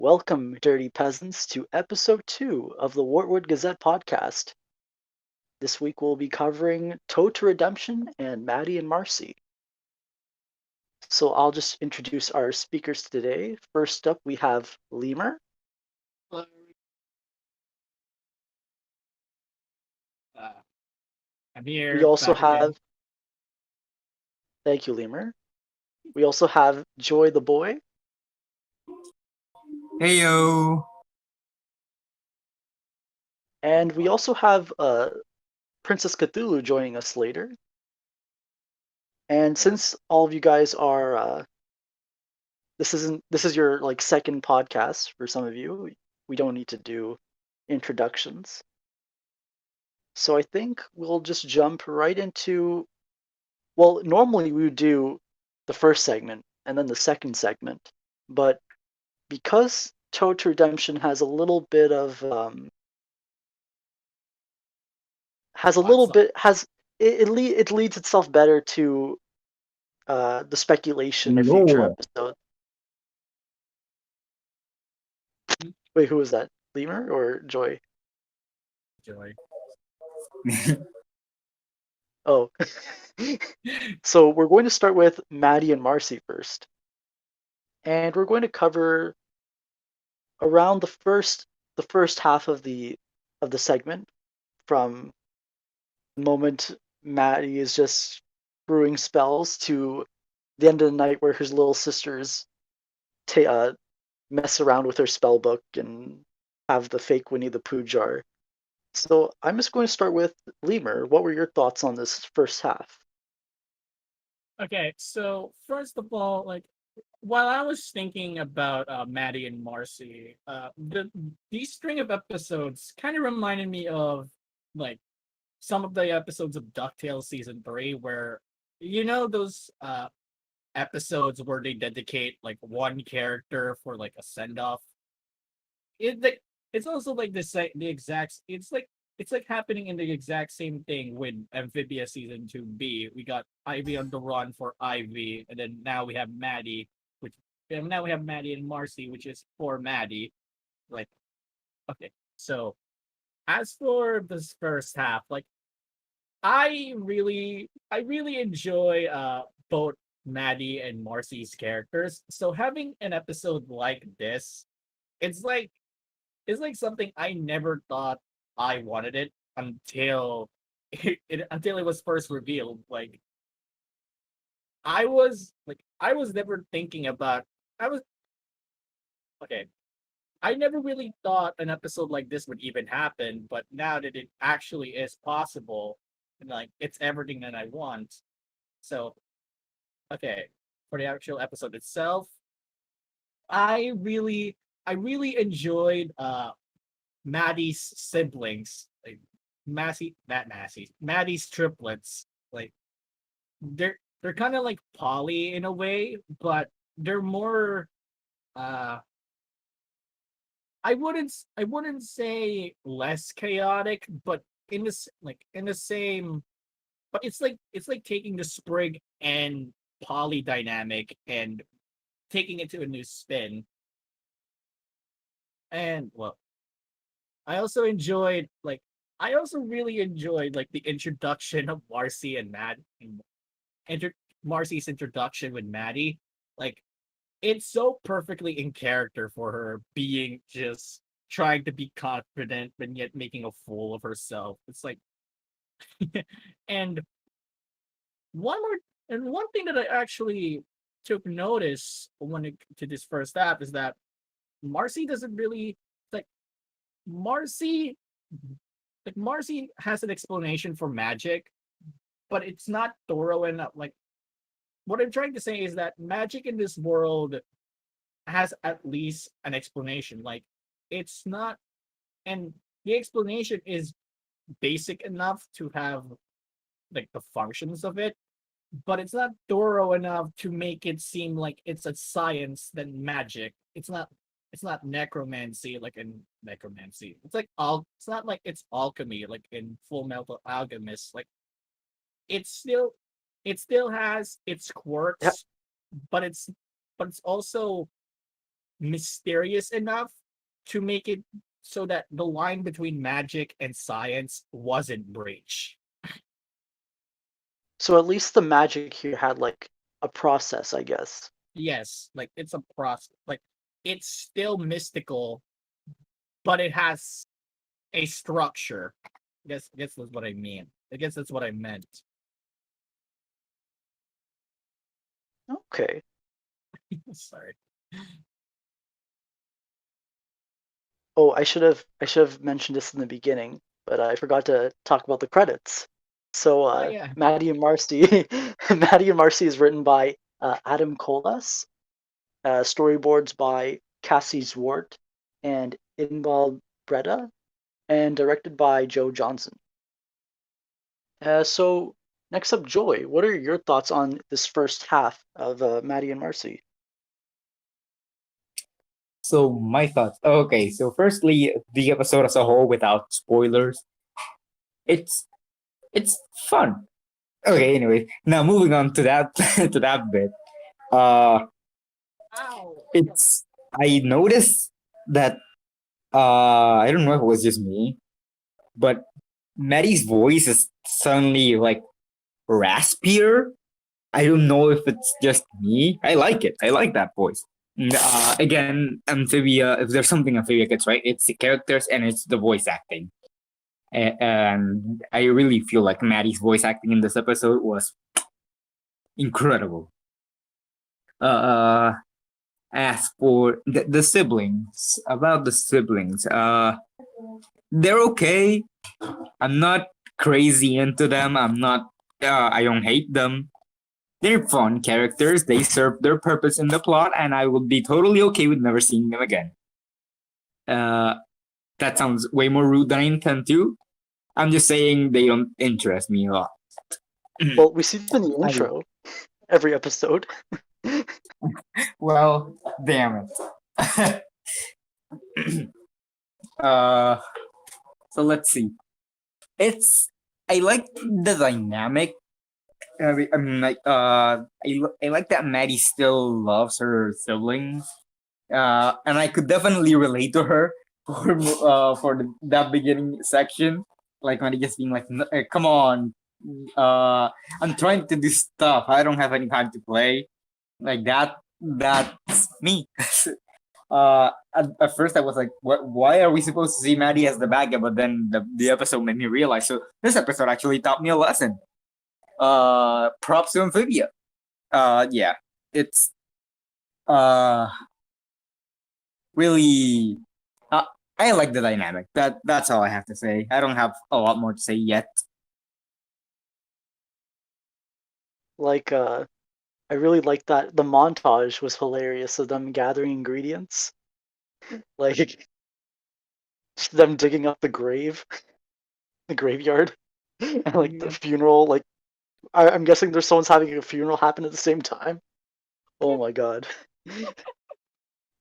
Welcome, dirty peasants, to episode 2 of the Wartwood Gazette podcast. This week we'll be covering Toad to Redemption and Maddie and Marcy. So I'll just introduce our speakers today. First up, we have Lemur. Uh, I'm We here, also back again. have, thank you, Lemur. We also have JoytheBoi. Heyo. And we also have PrincessCthulhu joining us later. And since all of you guys are this is your second podcast for some of you. We don't need to do introductions. So I think we'll just jump right into, well, normally we would do the first segment and then the second segment, but because Toad to Redemption has a little bit of has a little bit has it leads itself better to the speculation of future No. episodes. Wait, who was that? Lemur or Joy? Joy. Oh. So we're going to start with Maddie and Marcy first. And we're going to cover around the first half of the segment, from the moment Maddie is just brewing spells to the end of the night where his little sisters mess around with her spell book and have the fake Winnie the Pooh jar. So I'm just going to start with Lemur. What were your thoughts on this first half? Okay, so first of all, while I was thinking about Maddie and Marcy, these string of episodes kind of reminded me of like some of the episodes of DuckTales season 3, where those episodes where they dedicate like one character for like a send off. It's also like the exact. It's like happening in the exact same thing with Amphibia season 2B. We got Ivy on the run for Ivy, and then now we have Maddie, which and now we have Maddie and Marcy, which is for Maddie. Like, okay, so as for this first half, like I really enjoy both Maddie and Marcy's characters. So having an episode like this, it's like it's like something I never thought I wanted it until until it was first revealed. I was never thinking about I was okay. I never really thought an episode like this would even happen, but now that it actually is possible, and like it's everything that I want. So okay, for the actual episode itself, I really I really enjoyed Maddie's siblings, like Maddie's triplets. Like they're kind of like Polly in a way, but they're more. Uh, I wouldn't say less chaotic, but in the same. But it's like taking the Sprig and Polly dynamic and taking it to a new spin. And well, I also really enjoyed like the introduction of Marcy and enter Marcy's introduction with Maddie. Like it's so perfectly in character for her being just trying to be confident but yet making a fool of herself. It's like and one more one thing that I actually took notice to this first half is that Marcy doesn't really like Marcy Marcy has an explanation for magic, but it's not thorough enough. Like what I'm trying to say is that magic in this world has at least an explanation. Like it's not, and the explanation is basic enough to have like the functions of it, but it's not thorough enough to make it seem like it's a science than magic. It's not necromancy like in necromancy. It's not like it's alchemy like in Full Metal Alchemist. Like it's still it still has its Yeah, quirks, but it's also mysterious enough to make it so that the line between magic and science wasn't breached. So at least the magic here had like a process, I guess. Yes, like it's a process. Like it's still mystical, but it has a structure. I guess that's what I mean. I guess that's what I meant. Okay. Sorry. Oh, I should have mentioned this in the beginning, but I forgot to talk about the credits. So Oh yeah. Maddie and Marcy, Maddie and Marcy is written by Adam Colas, storyboards by Cassie Zwart and Inbal Breda, and directed by Joe Johnson. So next up, Joy, what are your thoughts on this first half of Maddie and Marcy? So my thoughts. Okay, so firstly, the episode as a whole without spoilers. It's it's fun. Okay, anyway. Now moving on to that to that bit. Uh Ow. it's I noticed that I don't know if it was just me, but Maddie's voice is suddenly like raspier. I don't know if it's just me. I like it. I like that voice. Again, Amphibia. If there's something Amphibia gets right, it's the characters and it's the voice acting. And I really feel like Maddie's voice acting in this episode was incredible. Uh, as for the siblings, about the siblings, they're okay. I'm not crazy into them. I'm not. I don't hate them. They're fun characters. They serve their purpose in the plot, and I would be totally okay with never seeing them again. Uh, that sounds way more rude than I intend to. I'm just saying they don't interest me a lot. Well, we see them in the I, intro every episode. well, damn it. uh, so let's see. It's I like the dynamic. I mean, like I like that Maddie still loves her siblings. And I could definitely relate to her for that beginning section, like when he just being like, "Come on, I'm trying to do stuff. I don't have any time to play." Like that. That's me. At first I was like, "What? Why are we supposed to see Maddie as the bad guy?" But then the episode made me realize. So this episode actually taught me a lesson. Props to Amphibia. Yeah, it's uh really I like the dynamic. That's all I have to say. I don't have a lot more to say yet. Like, I really like that the montage was hilarious of them gathering ingredients, like just them digging up the grave, the graveyard, and like the funeral. Like, I'm guessing there's someone's having a funeral happen at the same time. Oh my god.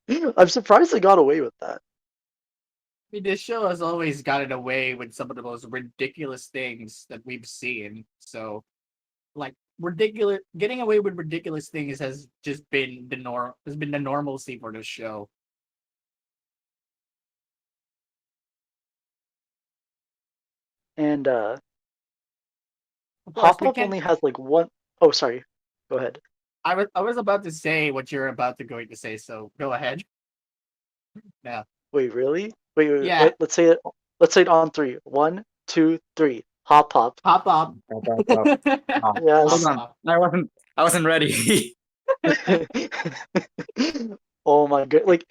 I'm surprised they got away with that. I mean, this show has always gotten away with some of the most ridiculous things that we've seen. So, like, ridiculous getting away with ridiculous things has just been the normalcy for the show. And Of course, Hop we Up can't. only has like one oh sorry. Go ahead. I was about to say what you're about to going to say, so go ahead. Yeah, Wait, really? Wait. yeah. Let's say it on three. One, two, three. Hop Hop. Pop up. Stop, stop, stop. Oh, hold Pop Yes. on. up. I wasn't ready. Oh my god! Like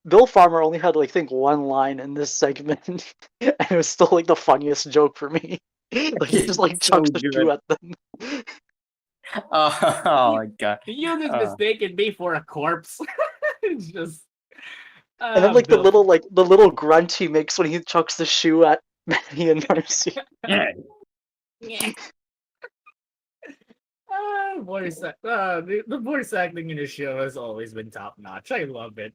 Bill Farmer only had like I think one line in this segment, and it was still like the funniest joke for me. Like he just like So chucks the shoe good. at them, Oh my god. You just Uh, mistaken me for a corpse. It's just and then like Bill. the little grunt he makes when he chucks the shoe at Maddie and Marcy. yeah. Yeah. The voice acting in the show has always been top notch. I love it.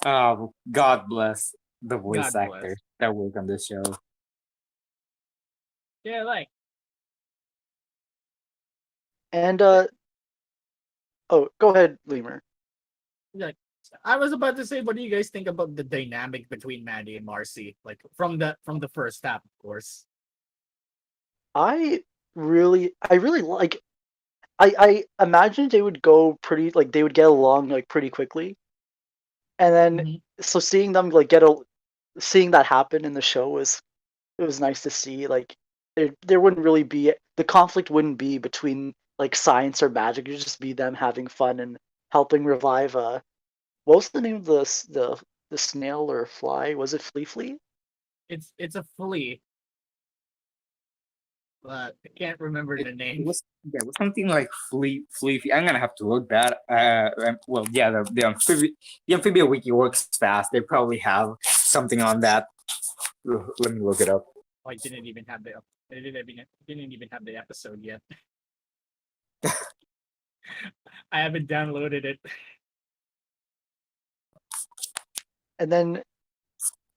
God bless the voice God bless. actor that work on this show. Yeah, like And oh, go ahead, Lemur. like I was about to say, what do you guys think about the dynamic between Maddie and Marcy? Like from the first half, of course. I really like. I imagine they would go pretty like they would get along like pretty quickly, and then Mhm. so seeing them like seeing that happen in the show was it was nice to see. Like there wouldn't really be the conflict wouldn't be between like science or magic. It'd just be them having fun and helping revive. What was the name of the snail or fly? Was it Flea Flea? It's a flea, but I can't remember the It name. was it was something like flea. I'm gonna have to look that. Well, yeah, the amphibia wiki works fast. They probably have something on that. Let me look it up. I didn't even have the didn't even have the episode yet. I haven't downloaded it. And then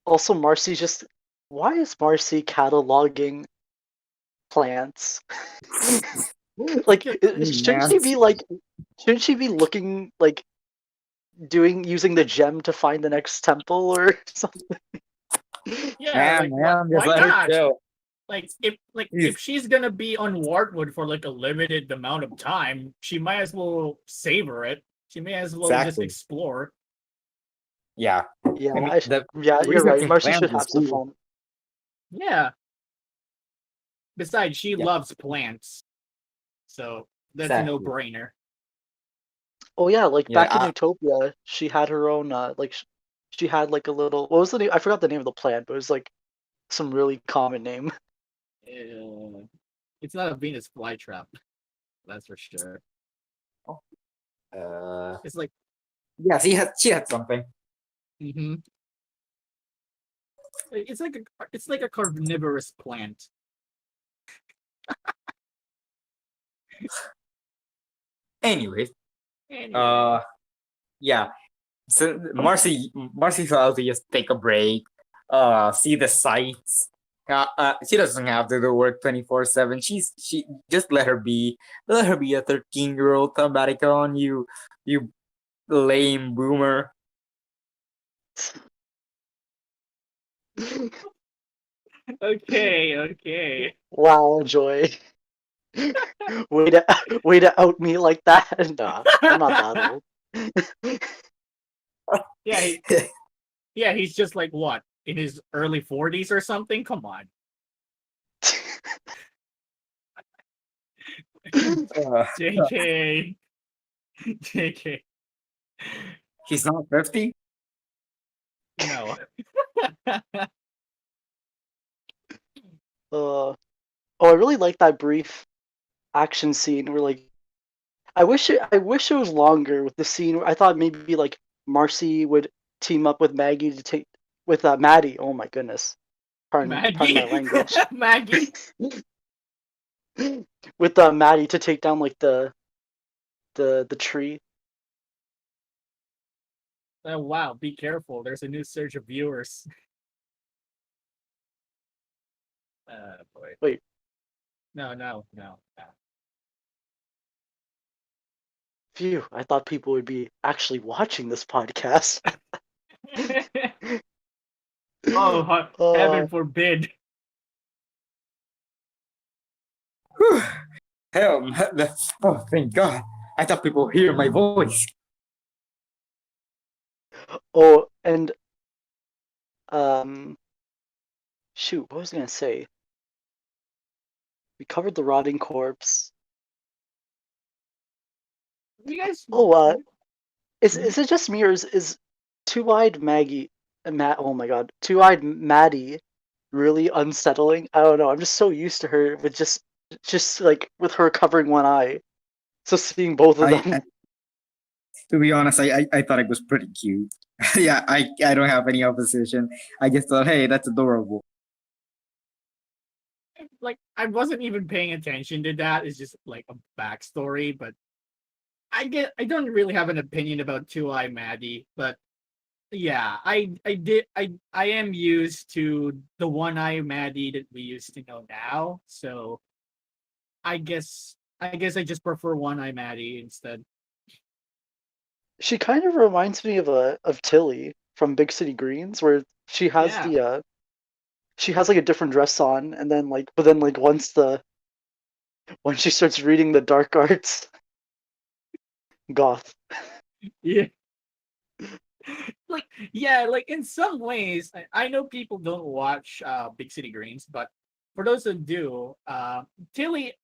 also Marcy's just why is Marcy cataloging plants? Like shouldn't she be looking like using the gem to find the next temple or something? Yeah, like Man, just why let her not? chill. Like Yes. if she's gonna be on Wartwood for like a limited amount of time, she might as well savor it. She may as well just Exactly. explore. Yeah. Yeah, I mean, the yeah, you're right. researching Marcy should plants have is some cool. fun. Yeah. Besides, she Yeah. loves plants, so that's a Exactly. no-brainer. Oh yeah, like Yeah. back in Utopia, she had her own she had like a little what was the name? I forgot the name of the plant, but it was like some really common name. It's not a Venus flytrap, that's for sure. It's like, Yeah. She had something. mm-hmm. It's like a carnivorous plant. Anyways. Anyway, Yeah. So Marcy thought to just take a break, see the sights. She doesn't have to do work 24/7. She just let her be a 13-year-old Thumbaticon. You lame boomer. okay. Wow, Joy. way to way to out me like that. Nah, I'm not that old. Yeah, he's just like what, in his early 40s or something. Come on. Uh, JK. JK. he's not 50. No. Oh, I really like that brief action scene where like I wish it was longer with the scene where I thought maybe like Marcy would team up with Maggie to take with Maddie. Oh my goodness. Pardon my Maggie. language. Maggie. With Maddie to take down like the tree. Oh wow, be careful. There's a new surge of viewers. Boy. Wait, No. phew, I thought people would be actually watching this podcast. Oh, heaven forbid. Whew. Hell, oh thank God! I thought people hear my voice. Oh, and shoot, what was I gonna say? We covered the rotting corpse. You guys. Oh, Mhm. is it just me or is two-eyed Maggie, oh my God, two-eyed Maddie really unsettling? I don't know. I'm just so used to her with just like with her covering one eye. So seeing both of I, them. to be honest, I thought it was pretty cute. Yeah, I don't have any opposition. I just thought, hey, that's adorable. Like, I wasn't even paying attention to that. It's just like a backstory, but I don't really have an opinion about Two Eye Maddie, but yeah, I am used to the One Eye Maddie that we used to know now. So I guess I just prefer One Eye Maddie instead. She kind of reminds me of Tilly from Big City Greens, where she has Yeah. she has like a different dress on, and then like once she starts reading the dark arts, goth. Yeah. Like, yeah, like in some ways, I know people don't watch Big City Greens, but for those who do, Tilly,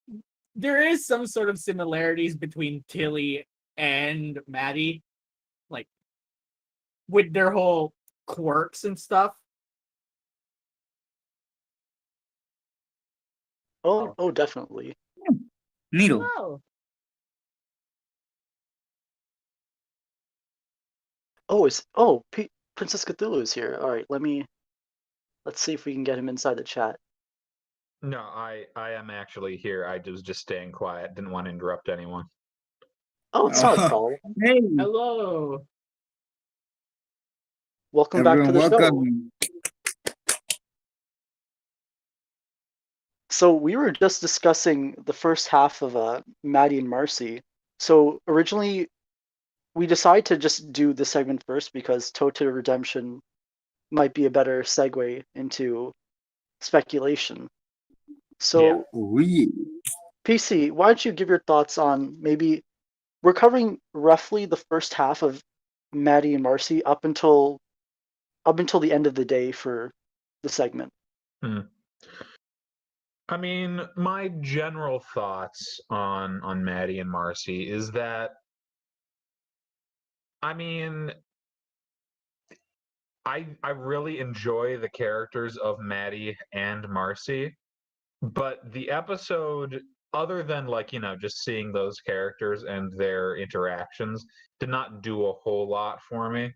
there is some sort of similarities between Tilly and Maddie, like with their whole quirks and stuff. Oh, definitely. Needle. Oh, Princess Cthulhu is here. All right, let's see if we can get him inside the chat. No, I am actually here. I was just staying quiet. Didn't want to interrupt anyone. Oh, it's not a problem. Hey, hello. Welcome back to everyone, the show. welcome. So we were just discussing the first half of Maddie and Marcy. So originally we decided to just do this segment first because Total Redemption might be a better segue into speculation. So We. PC, why don't you give your thoughts on maybe we're covering roughly the first half of Maddie and Marcy up until the end of the day for the segment. I mean, my general thoughts on Maddie and Marcy is that, I mean, I really enjoy the characters of Maddie and Marcy, but the episode, other than like, just seeing those characters and their interactions, did not do a whole lot for me.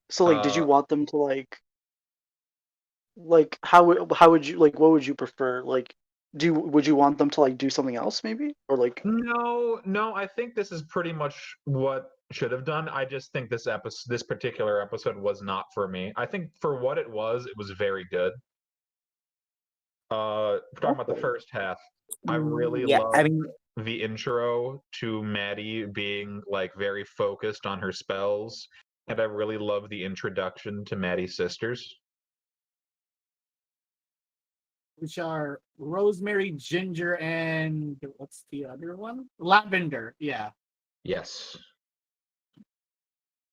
So like, did you Uh, want them to how would you like what would you prefer? Like, would you want them to like do something else maybe, or like? No, I think this is pretty much what should have done. I just think this particular episode was not for me. I think for what it was very good. Talking about the Okay. first half, I really Yeah, love I mean, the intro to Maddie being like very focused on her spells, and I really love the introduction to Maddie's sisters. Which are rosemary, ginger, and what's the other one? Lavender. Yeah, Yes.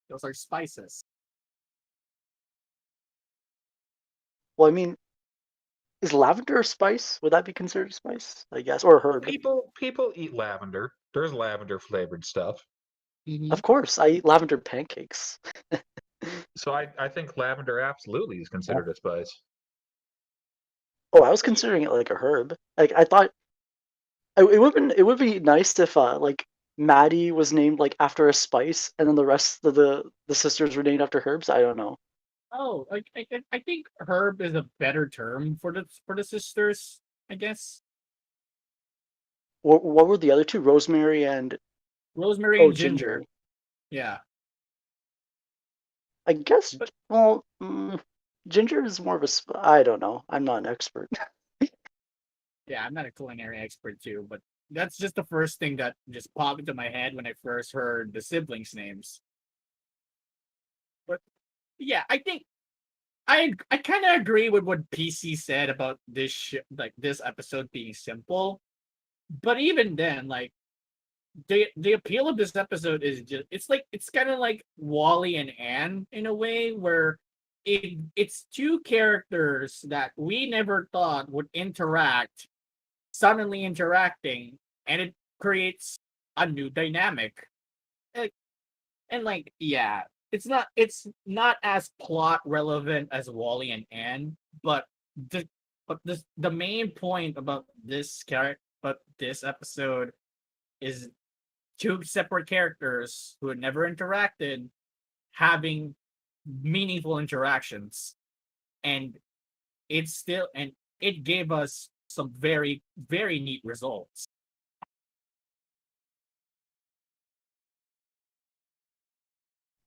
those are spices. Well, I mean, is lavender a spice? Would that be considered a spice? I guess, or a herb? People eat lavender. There's lavender flavored stuff. Of course, I eat lavender pancakes. So I think lavender absolutely is considered a spice. Oh, I was considering it like a herb. Like I thought it would be nice if like Maddie was named like after a spice, and then the rest of the sisters were named after herbs. I don't know. Oh, I think herb is a better term for the sisters, I guess. What were the other two? Rosemary and Rosemary and ginger. ginger. Yeah. I guess. But Well, ginger is more of a. I don't know. I'm not an expert. yeah, I'm not a culinary expert too, but that's just the first thing that just popped into my head when I first heard the siblings' names. But yeah, I think I kind of agree with what PC said about like this episode being simple. But even then, like the appeal of this episode is just it's kind of like Wally and Anne in a way where it's two characters that we never thought would interact suddenly interacting, and it creates a new dynamic. Like, and like yeah, it's not as plot relevant as Wally and Anne, but the main point about this episode is two separate characters who had never interacted having meaningful interactions, and it gave us some very very neat results.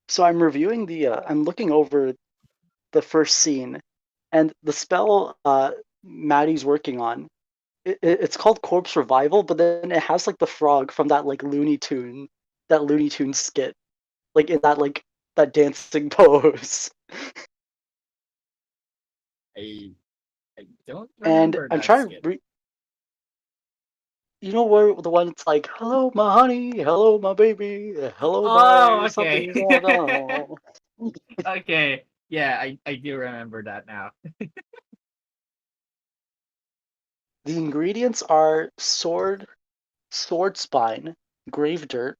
So I'm reviewing I'm looking over the first scene, and the spell Maddie's working on it's called Corpse Revival, but then it has like the frog from that like Looney Tune skit, like in that like that dancing pose. I don't And remember I'm that trying skit. to you know where the one it's like, "Hello, my honey. Hello, my baby. Hello, Oh, my okay. something's going on." Okay. Yeah, I do remember that now. The ingredients are sword spine, grave dirt,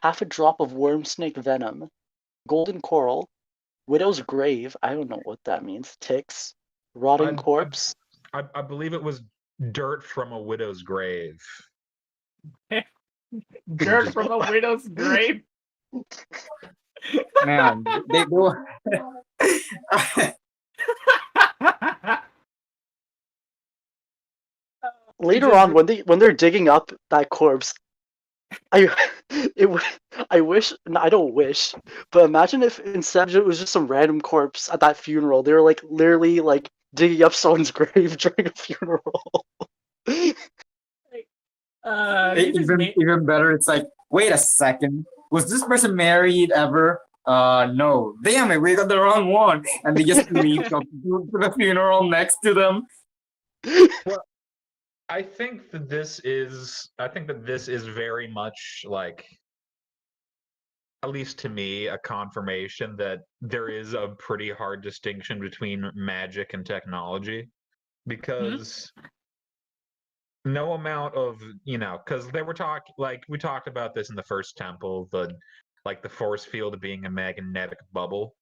half a drop of worm snake venom, golden coral, widow's grave. I don't know what that means. Ticks, rotting I, corpse. I believe it was dirt from a widow's grave. Dirt Just from a widow's grave. Man, they do. Later just on, when they're digging up that corpse, I I wish I don't wish, but imagine if instead it was just some random corpse at that funeral. They were like literally like digging up someone's grave during a funeral. They just made Even better, it's like, wait a second, was this person married ever? No. Damn it, we got the wrong one, and they just leave to the funeral next to them. well, I think that this is very much like, at least to me, a confirmation that there is a pretty hard distinction between magic and technology, because no amount of, because they were we talked about this in the first temple, the force field being a magnetic bubble.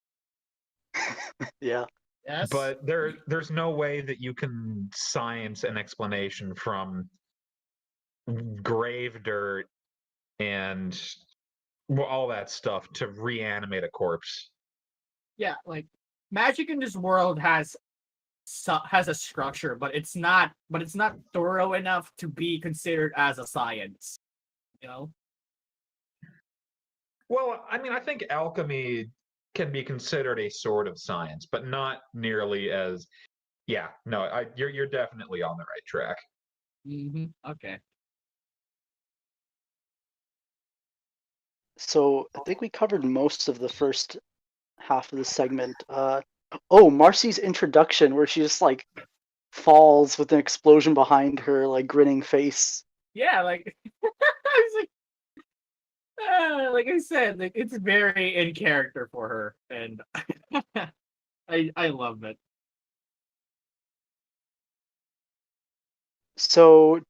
Yeah. yes. But there's no way that you can science an explanation from grave dirt and all that stuff to reanimate a corpse. Yeah, like magic in this world has a structure, but it's not thorough enough to be considered as a science. You know? Well, I mean, I think alchemy can be considered a sort of science, but not nearly as. Yeah, no, you're definitely on the right track. Okay. So I think we covered most of the first half of the segment. Oh, Marcy's introduction, where she just like falls with an explosion behind her, like grinning face. Yeah, like I was like I said, like it's very in character for her, and I love it. So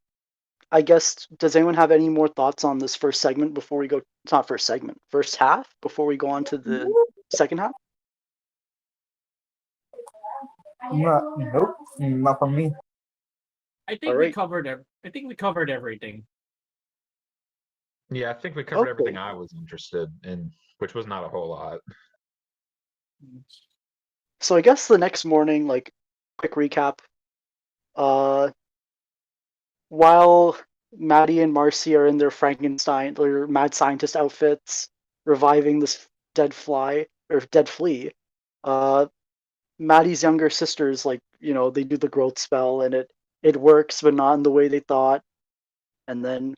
I guess, does anyone have any more thoughts on this first segment before we go? It's not first segment, first half before we go on to the second half. Nope, not for me. I All think we right. covered I think we covered everything. Yeah, I think we covered everything Okay. I was interested in, which was not a whole lot. So I guess the next morning, like, quick recap. Uh, while Maddie and Marcy are in their Frankenstein, their mad scientist outfits, reviving this dead fly or dead flea, uh, Maddie's younger sisters, like, they do the growth spell and it works, but not in the way they thought. And then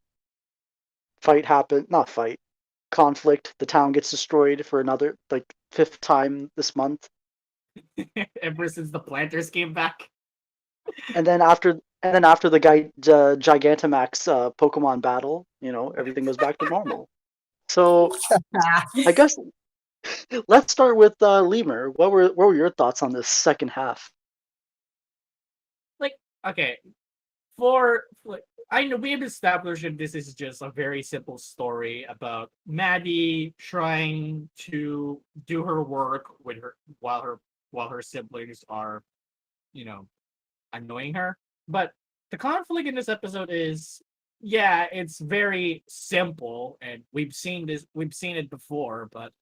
not fight, conflict. The town gets destroyed for another like fifth time this month. Ever since the planters came back. And then after the Gigantamax Pokemon battle, everything goes back to normal. So I guess let's start with Lemur. What were your thoughts on this second half? Like, okay, for like, I know we've established that this is just a very simple story about Maddie trying to do her work with her while her siblings are, annoying her. But the conflict in this episode is, yeah, it's very simple, and we've seen it before, but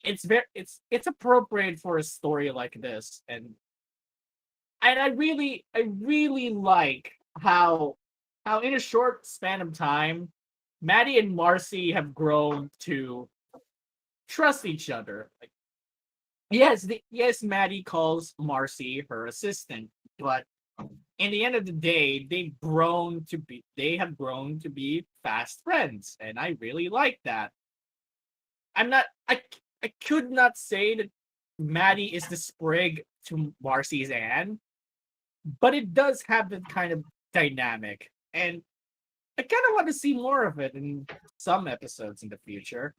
it's appropriate for a story like this, and I really like how in a short span of time, Maddie and Marcy have grown to trust each other. Like, yes, Maddie calls Marcy her assistant, but in the end of the day, they have grown to be fast friends, and I really like that. I could not say that Maddie is the Sprig to Marcy's Anne, but it does have that kind of dynamic, and I kind of want to see more of it in some episodes in the future.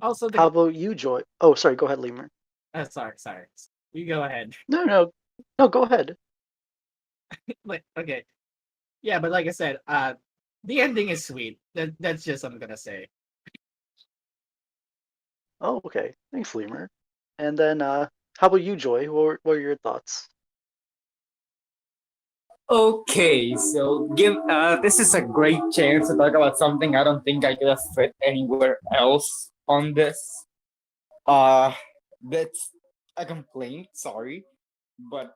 Also, How about you, Joy? Oh, sorry. Go ahead, Lemur. sorry. You go ahead. No. Go ahead. Like, okay, yeah, but like I said, the ending is sweet. That's just what I'm gonna say. Oh, okay. Thanks, Lemur. And then, how about you, Joy? What are your thoughts? Okay, so this is a great chance to talk about something I don't think I could have fit anywhere else on this. That's a complaint, sorry, but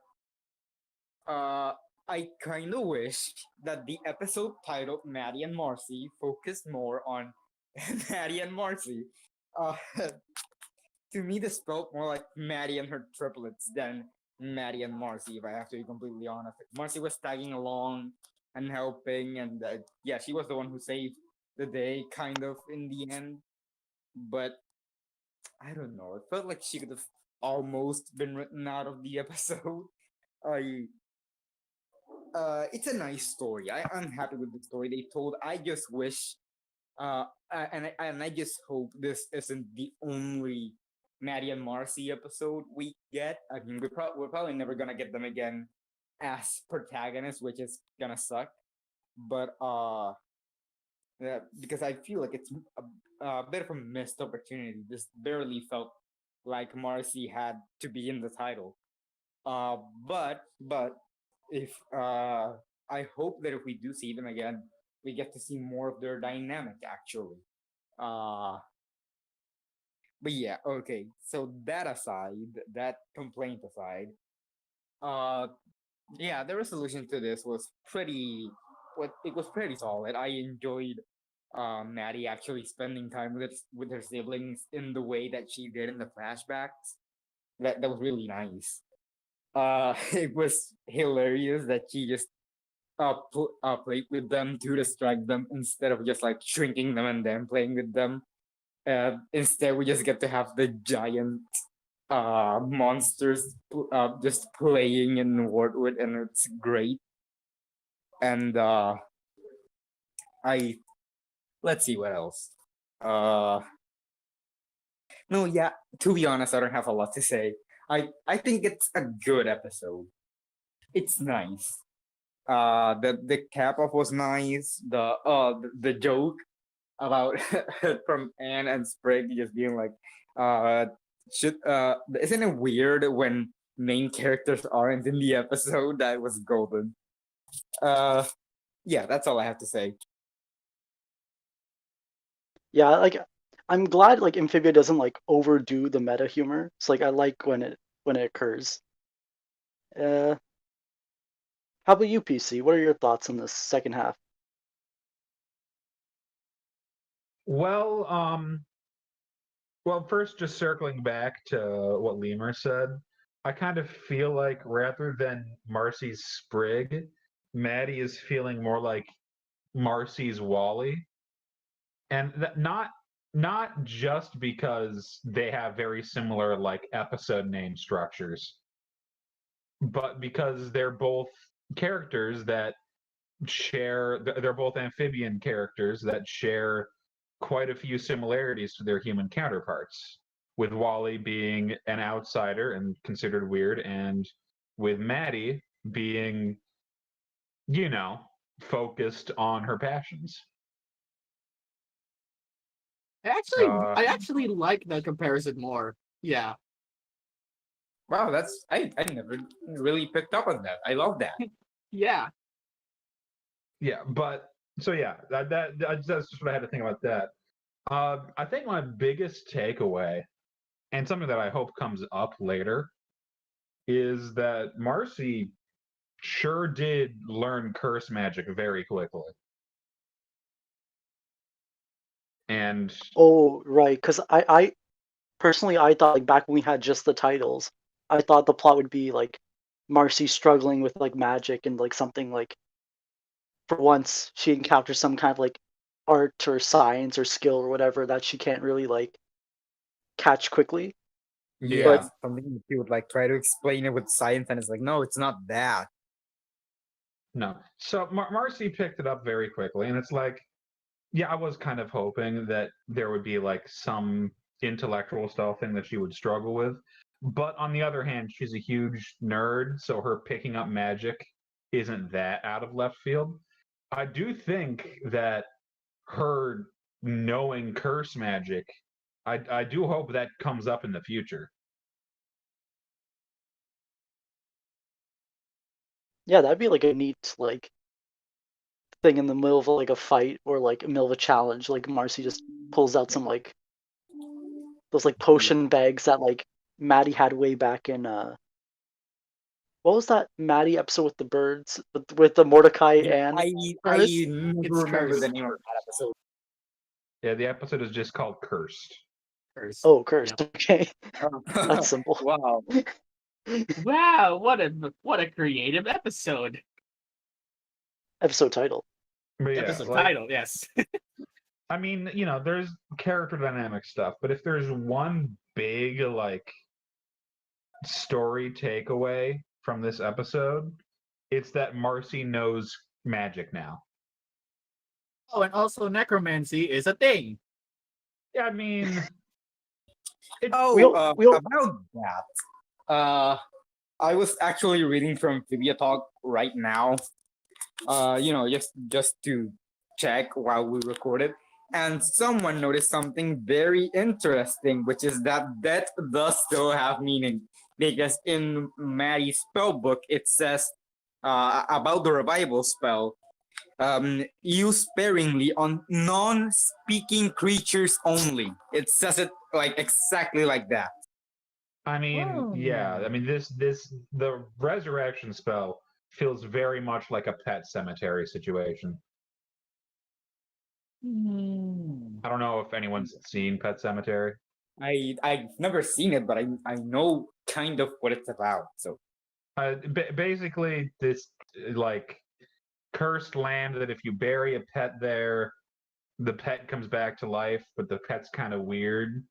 I kind of wish that the episode titled Maddie and Marcy focused more on Maddie and Marcy. Uh, to me, this felt more like Maddie and her triplets than Maddie and Marcy, if I have to be completely honest. Marcy was tagging along and helping, and yeah, she was the one who saved the day, kind of, in the end. But I don't know. It felt like she could have almost been written out of the episode. I it's a nice story. I'm happy with the story they told. I just wish, and I just hope this isn't the only Maddie and Marcy episode we get. I mean, we're probably never gonna get them again as protagonists, which is gonna suck. But yeah, because I feel like it's a bit of a missed opportunity. This barely felt like Marcy had to be in the title. But if I hope that if we do see them again, we get to see more of their dynamic actually. Uh but yeah, okay. So that aside, that complaint aside, uh yeah, the resolution to this was pretty it was pretty solid. I enjoyed Maddie actually spending time with her siblings in the way that she did in the flashbacks. That was really nice. It was hilarious that she just played with them to distract them instead of just like shrinking them and then playing with them. Instead, we just get to have the giant monsters just playing in Wartwood, and it's great. And I let's see what else. Uh, no, yeah. To be honest, I don't have a lot to say. I think it's a good episode. It's nice. The cap off was nice. The joke about from Anne and Sprig just being like, should isn't it weird when main characters aren't in the episode? That was golden. Uh, yeah, that's all I have to say. Yeah, like I'm glad like Amphibia doesn't like overdo the meta humor. It's like I like when it occurs. Uh, how about you, PC? What are your thoughts on this second half? Well, first, just circling back to what Lemur said, I kind of feel like rather than Marcy's Sprig, Maddie is feeling more like Marcy's Wally, and not just because they have very similar like episode name structures, but because they're both characters that they're both amphibian characters that share quite a few similarities to their human counterparts, with Wally being an outsider and considered weird, and with Maddie being, you know, focused on her passions. Uh, I actually like that comparison more. Yeah, Wow, that's I never really picked up on that. I love that. yeah. yeah, but so yeah, that's just what I had to think about that. I think my biggest takeaway, and something that I hope comes up later, is that Marcy sure did learn curse magic very quickly. And Oh, right, because I personally, I thought like back when we had just the titles, I thought the plot would be like Marcy struggling with like magic and like something like for once she encounters some kind of like art or science or skill or whatever that she can't really like catch quickly. Yeah, something that you would like try to explain it with science, and it's like, no, it's not that. No. So Marcy picked it up very quickly, and it's like, yeah, I was kind of hoping that there would be like some intellectual style thing that she would struggle with. But on the other hand, she's a huge nerd, so her picking up magic isn't that out of left field. I do think that her knowing curse magic, I do hope that comes up in the future. Yeah, that'd be like a neat like thing in the middle of like a fight or like in the middle of a challenge. Like Marcy just pulls out some like those like potion bags that like Maddie had way back in what was that Maddie episode with the birds with the Mordecai and I Cursed? never It's remember the Cursed. name of that episode. Yeah, the episode is just called Cursed. Cursed. oh cursed. Yep. Okay, that's simple. Wow. Wow, what a creative episode. Episode title. But yeah, Episode like, title, yes. I mean, there's character dynamic stuff, but if there's one big like story takeaway from this episode, it's that Marcy knows magic now. Oh, and also necromancy is a thing. Yeah, I mean, Oh, we'll- about that. I was actually reading from Amphibia Talk right now. Just to check while we recorded, and someone noticed something very interesting, which is that death does still have meaning, because in Maddie's spell book it says about the revival spell, use sparingly on non-speaking creatures only. It says it like exactly like that. I mean, yeah, I mean the resurrection spell feels very much like a Pet Cemetery situation. I don't know if anyone's seen Pet Cemetery. I've never seen it, but I know kind of what it's about. So Basically, this like cursed land that if you bury a pet there, the pet comes back to life, but the pet's kind of weird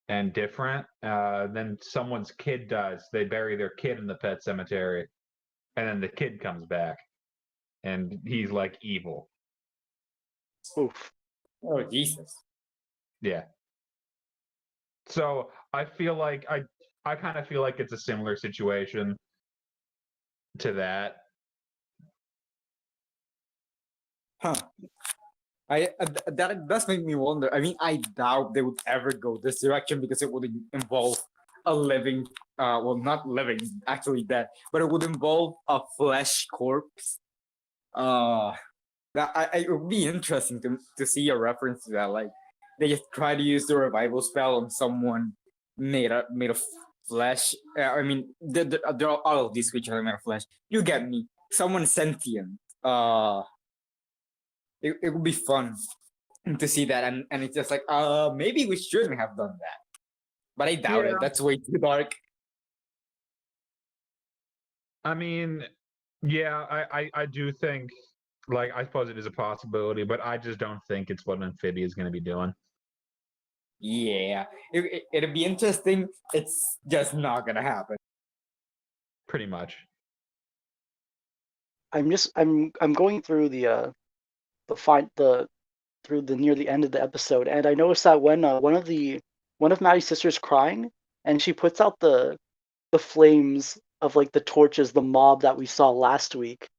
and different. Then someone's kid dies. They bury their kid in the pet cemetery, and then the kid comes back, and he's like evil. Oof. oh Jesus. Yeah. So I feel like I kind of feel like it's a similar situation to that. Huh. That does make me wonder. I mean, I doubt they would ever go this direction, because it would involve a living, well, not living, actually dead, but it would involve a flesh corpse. It would be interesting to see a reference to that. Like, they just try to use the revival spell on someone made of flesh. I mean, there are all of these creatures are made of flesh. You get me. Someone sentient. It would be fun to see that, and it's just like, maybe we shouldn't have done that, but I doubt it. That's way too dark. I mean, yeah, I do think, like, I suppose it is a possibility, but I just don't think it's what Amphibia is going to be doing. Yeah, it'd be interesting. It's just not gonna happen. Pretty much. I'm going through the through the near the end of the episode, and I noticed that when one of Maddie's sisters crying, and she puts out the flames of like the torches, the mob that we saw last week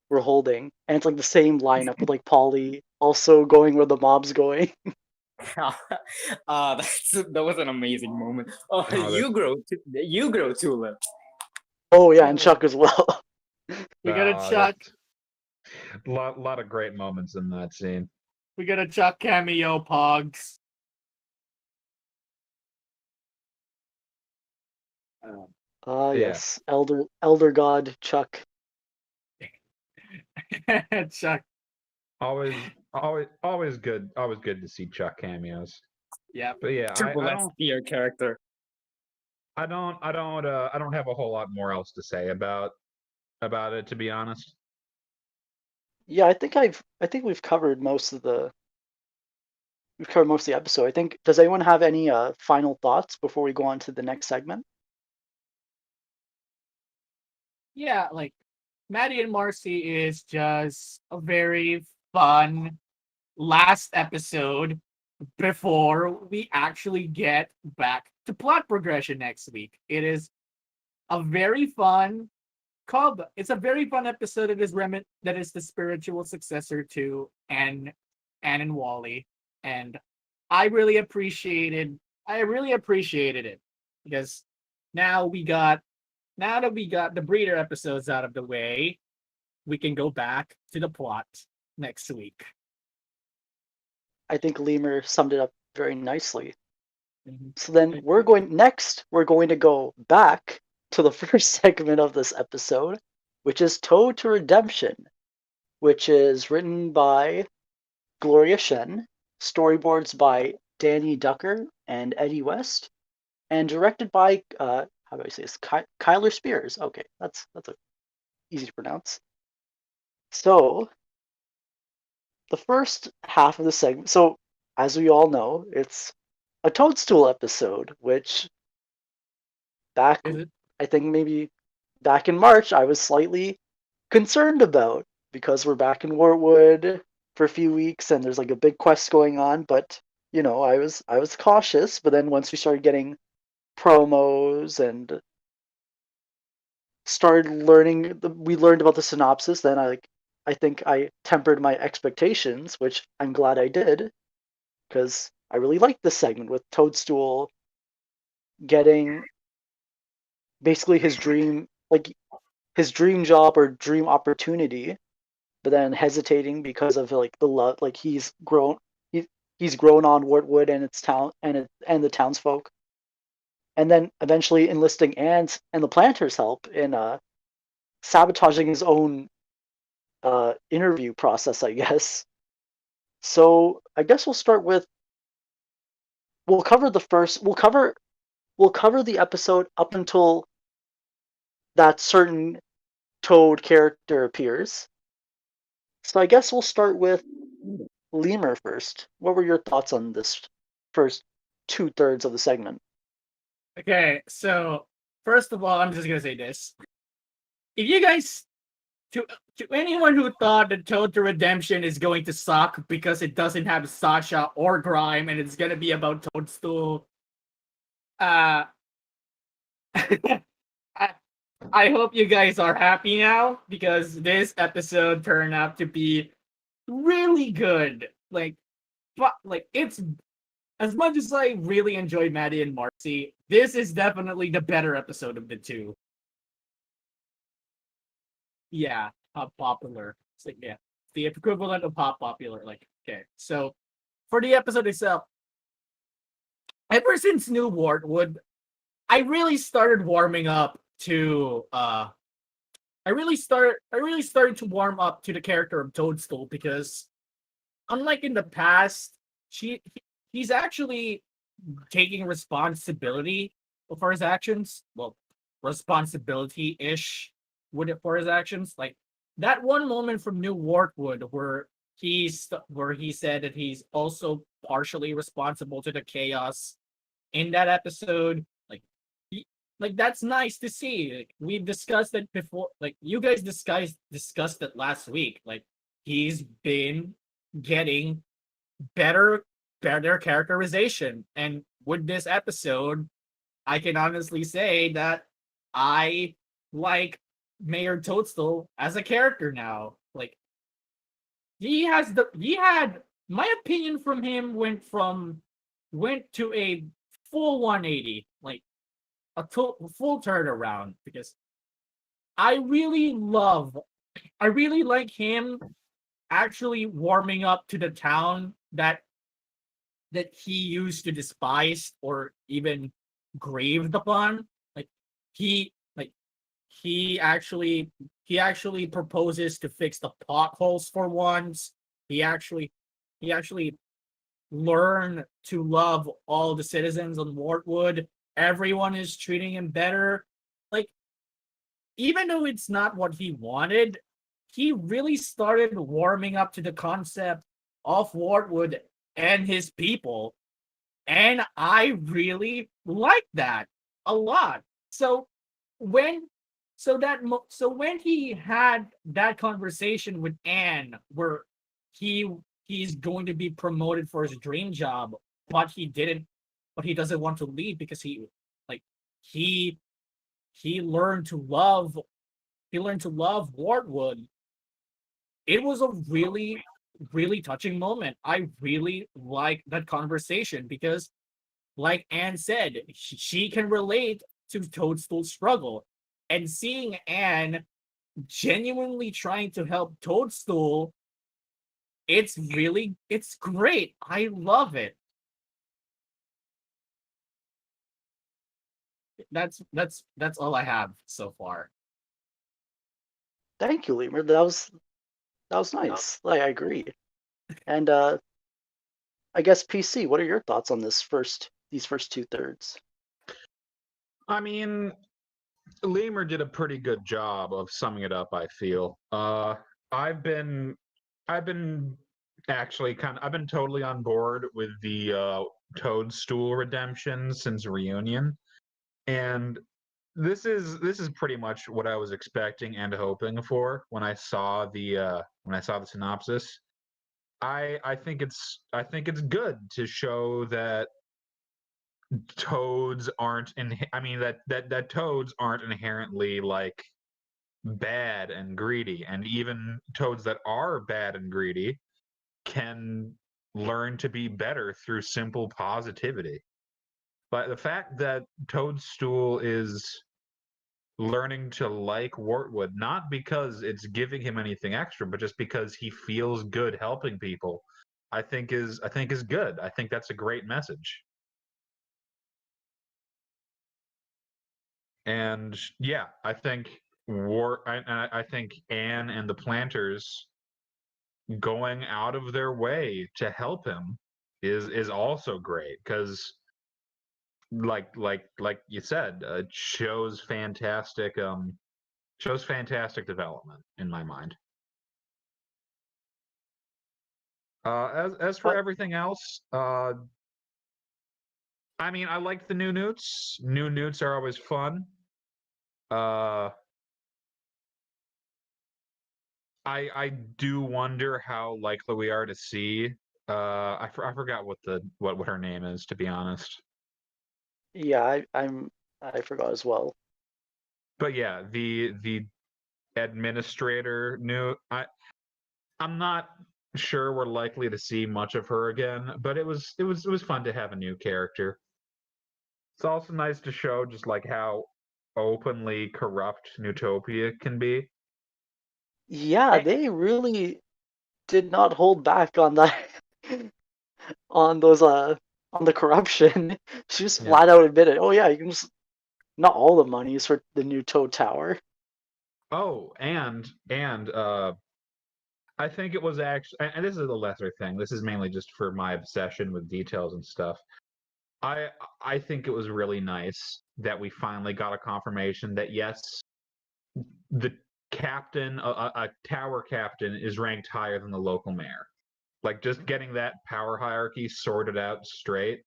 were holding, and it's like the same lineup with like Polly also going where the mob's going. That was an amazing moment. Oh, Oh, you grow tulip. Oh yeah, and Chuck as well. We got a Chuck. Lot of great moments in that scene. We got a Chuck cameo, Pogs. Yes, Elder God Chuck. Chuck. Always good to see Chuck cameos. Yeah. But yeah, Triple S tier character. I don't have a whole lot more else to say about it, to be honest. Yeah, I think we've covered most of the episode. I think, does anyone have any final thoughts before we go on to the next segment? Yeah, like Maddie and Marcy is just a very fun last episode before we actually get back to plot progression next week. It is a very fun it's a very fun episode. It is that is the spiritual successor to Anne and Wally, and I really appreciated it because now we got now that we got the breeder episodes out of the way, we can go back to the plot next week. I think Lemur summed it up very nicely. Mhm. So then we're going to go back to the first segment of this episode, which is Toad to Redemption, which is written by Gloria Shen, storyboards by Danny Ducker and Eddie West, and directed by how do I say this? Kyler Spears. Okay, that's easy to pronounce. So the first half of the segment. So as we all know, it's a Toadstool episode, which back Is it? I think maybe back in March I was slightly concerned about because we're back in Wartwood for a few weeks and there's like a big quest going on, but I was cautious, but then once we started getting promos and started learning we learned about the synopsis, then I think I tempered my expectations, which I'm glad I did because I really liked this segment with Toadstool getting basically his dream job or dream opportunity, but then hesitating because of like the love, like he's grown on Wartwood and its town and the townsfolk, and then eventually enlisting Anne's and the planters' help in sabotaging his own interview process, I guess. So I guess we'll start with we'll cover the first we'll cover the episode up until that certain Toad character appears. So I guess we'll start with Lemur first. What were your thoughts on this first 2/3 of the segment? Okay, so first of all, I'm just gonna say this: if you guys, to anyone who thought that Toad to Redemption is going to suck because it doesn't have Sasha or Grime and it's gonna be about Toadstool, uh, I, I hope you guys are happy now because this episode turned out to be really good. But it's as much as I really enjoyed Maddie and Marcy, this is definitely the better episode of the two. Yeah, pop popular. It's like, yeah, the equivalent of pop popular. Like, okay, so for the episode itself, ever since New Wartwood, I really started warming up to I really started to warm up to the character of Toadstool because unlike in the past, he's actually taking responsibility for his actions. Well, responsibility-ish with it for his actions. Like that one moment from New Wartwood where he said that he's also partially responsible to the chaos in that episode. Like that's nice to see. Like, we've discussed it before. Like you guys discussed it last week. Like he's been getting better characterization, and with this episode, I can honestly say that I like Mayor Toadstool as a character now. Like he had my opinion from him went to a full 180. Like full turnaround because I really like him actually warming up to the town that he used to despise or even graved upon. Like he like he actually proposes to fix the potholes for once. He actually learn to love all the citizens on Wartwood. Everyone is treating him better. Like, even though it's not what he wanted, he really started warming up to the concept of Wartwood and his people. And I really like that a lot. So when when he had that conversation with Anne where he's going to be promoted for his dream job, but he doesn't want to leave because like he he learned to love Wartwood. It was a really, really touching moment. I really like that conversation because, like Anne said, she can relate to Toadstool's struggle. And seeing Anne genuinely trying to help Toadstool, it's great. I love it. That's all I have so far. Thank you, Lemur. That was nice. Like, I agree. And I guess PC, what are your thoughts on these first 2/3? I mean, Lemur did a pretty good job of summing it up, I feel. I've been actually I've been totally on board with the Toadstool redemption since Reunion. And this is pretty much what I was expecting and hoping for when I saw the synopsis. I think it's good to show that toads aren't that toads aren't inherently like bad and greedy, and even toads that are bad and greedy can learn to be better through simple positivity. But the fact that Toadstool is learning to like Wartwood, not because it's giving him anything extra, but just because he feels good helping people, I think is good. I think that's a great message. And yeah, I think I think Anne and the Planters going out of their way to help him is also great, because like you said, it shows fantastic development in my mind. As for everything else, I mean, I like the new newts. New newts are always fun. I do wonder how likely we are to see. I forgot what her name is, to be honest. Yeah, I forgot as well. But yeah, the administrator I'm not sure we're likely to see much of her again, but it was fun to have a new character. It's also nice to show just like how openly corrupt Newtopia can be. Yeah, they really did not hold back on that on those on the corruption. She just Yeah. flat out admitted, "Oh yeah, you can just not all the money is for the new Toad Tower." Oh, and I think it was actually, and this is a lesser thing. This is mainly just for my obsession with details and stuff. I think it was really nice that we finally got a confirmation that yes, the captain, a tower captain, is ranked higher than the local mayor. Like, just getting that power hierarchy sorted out straight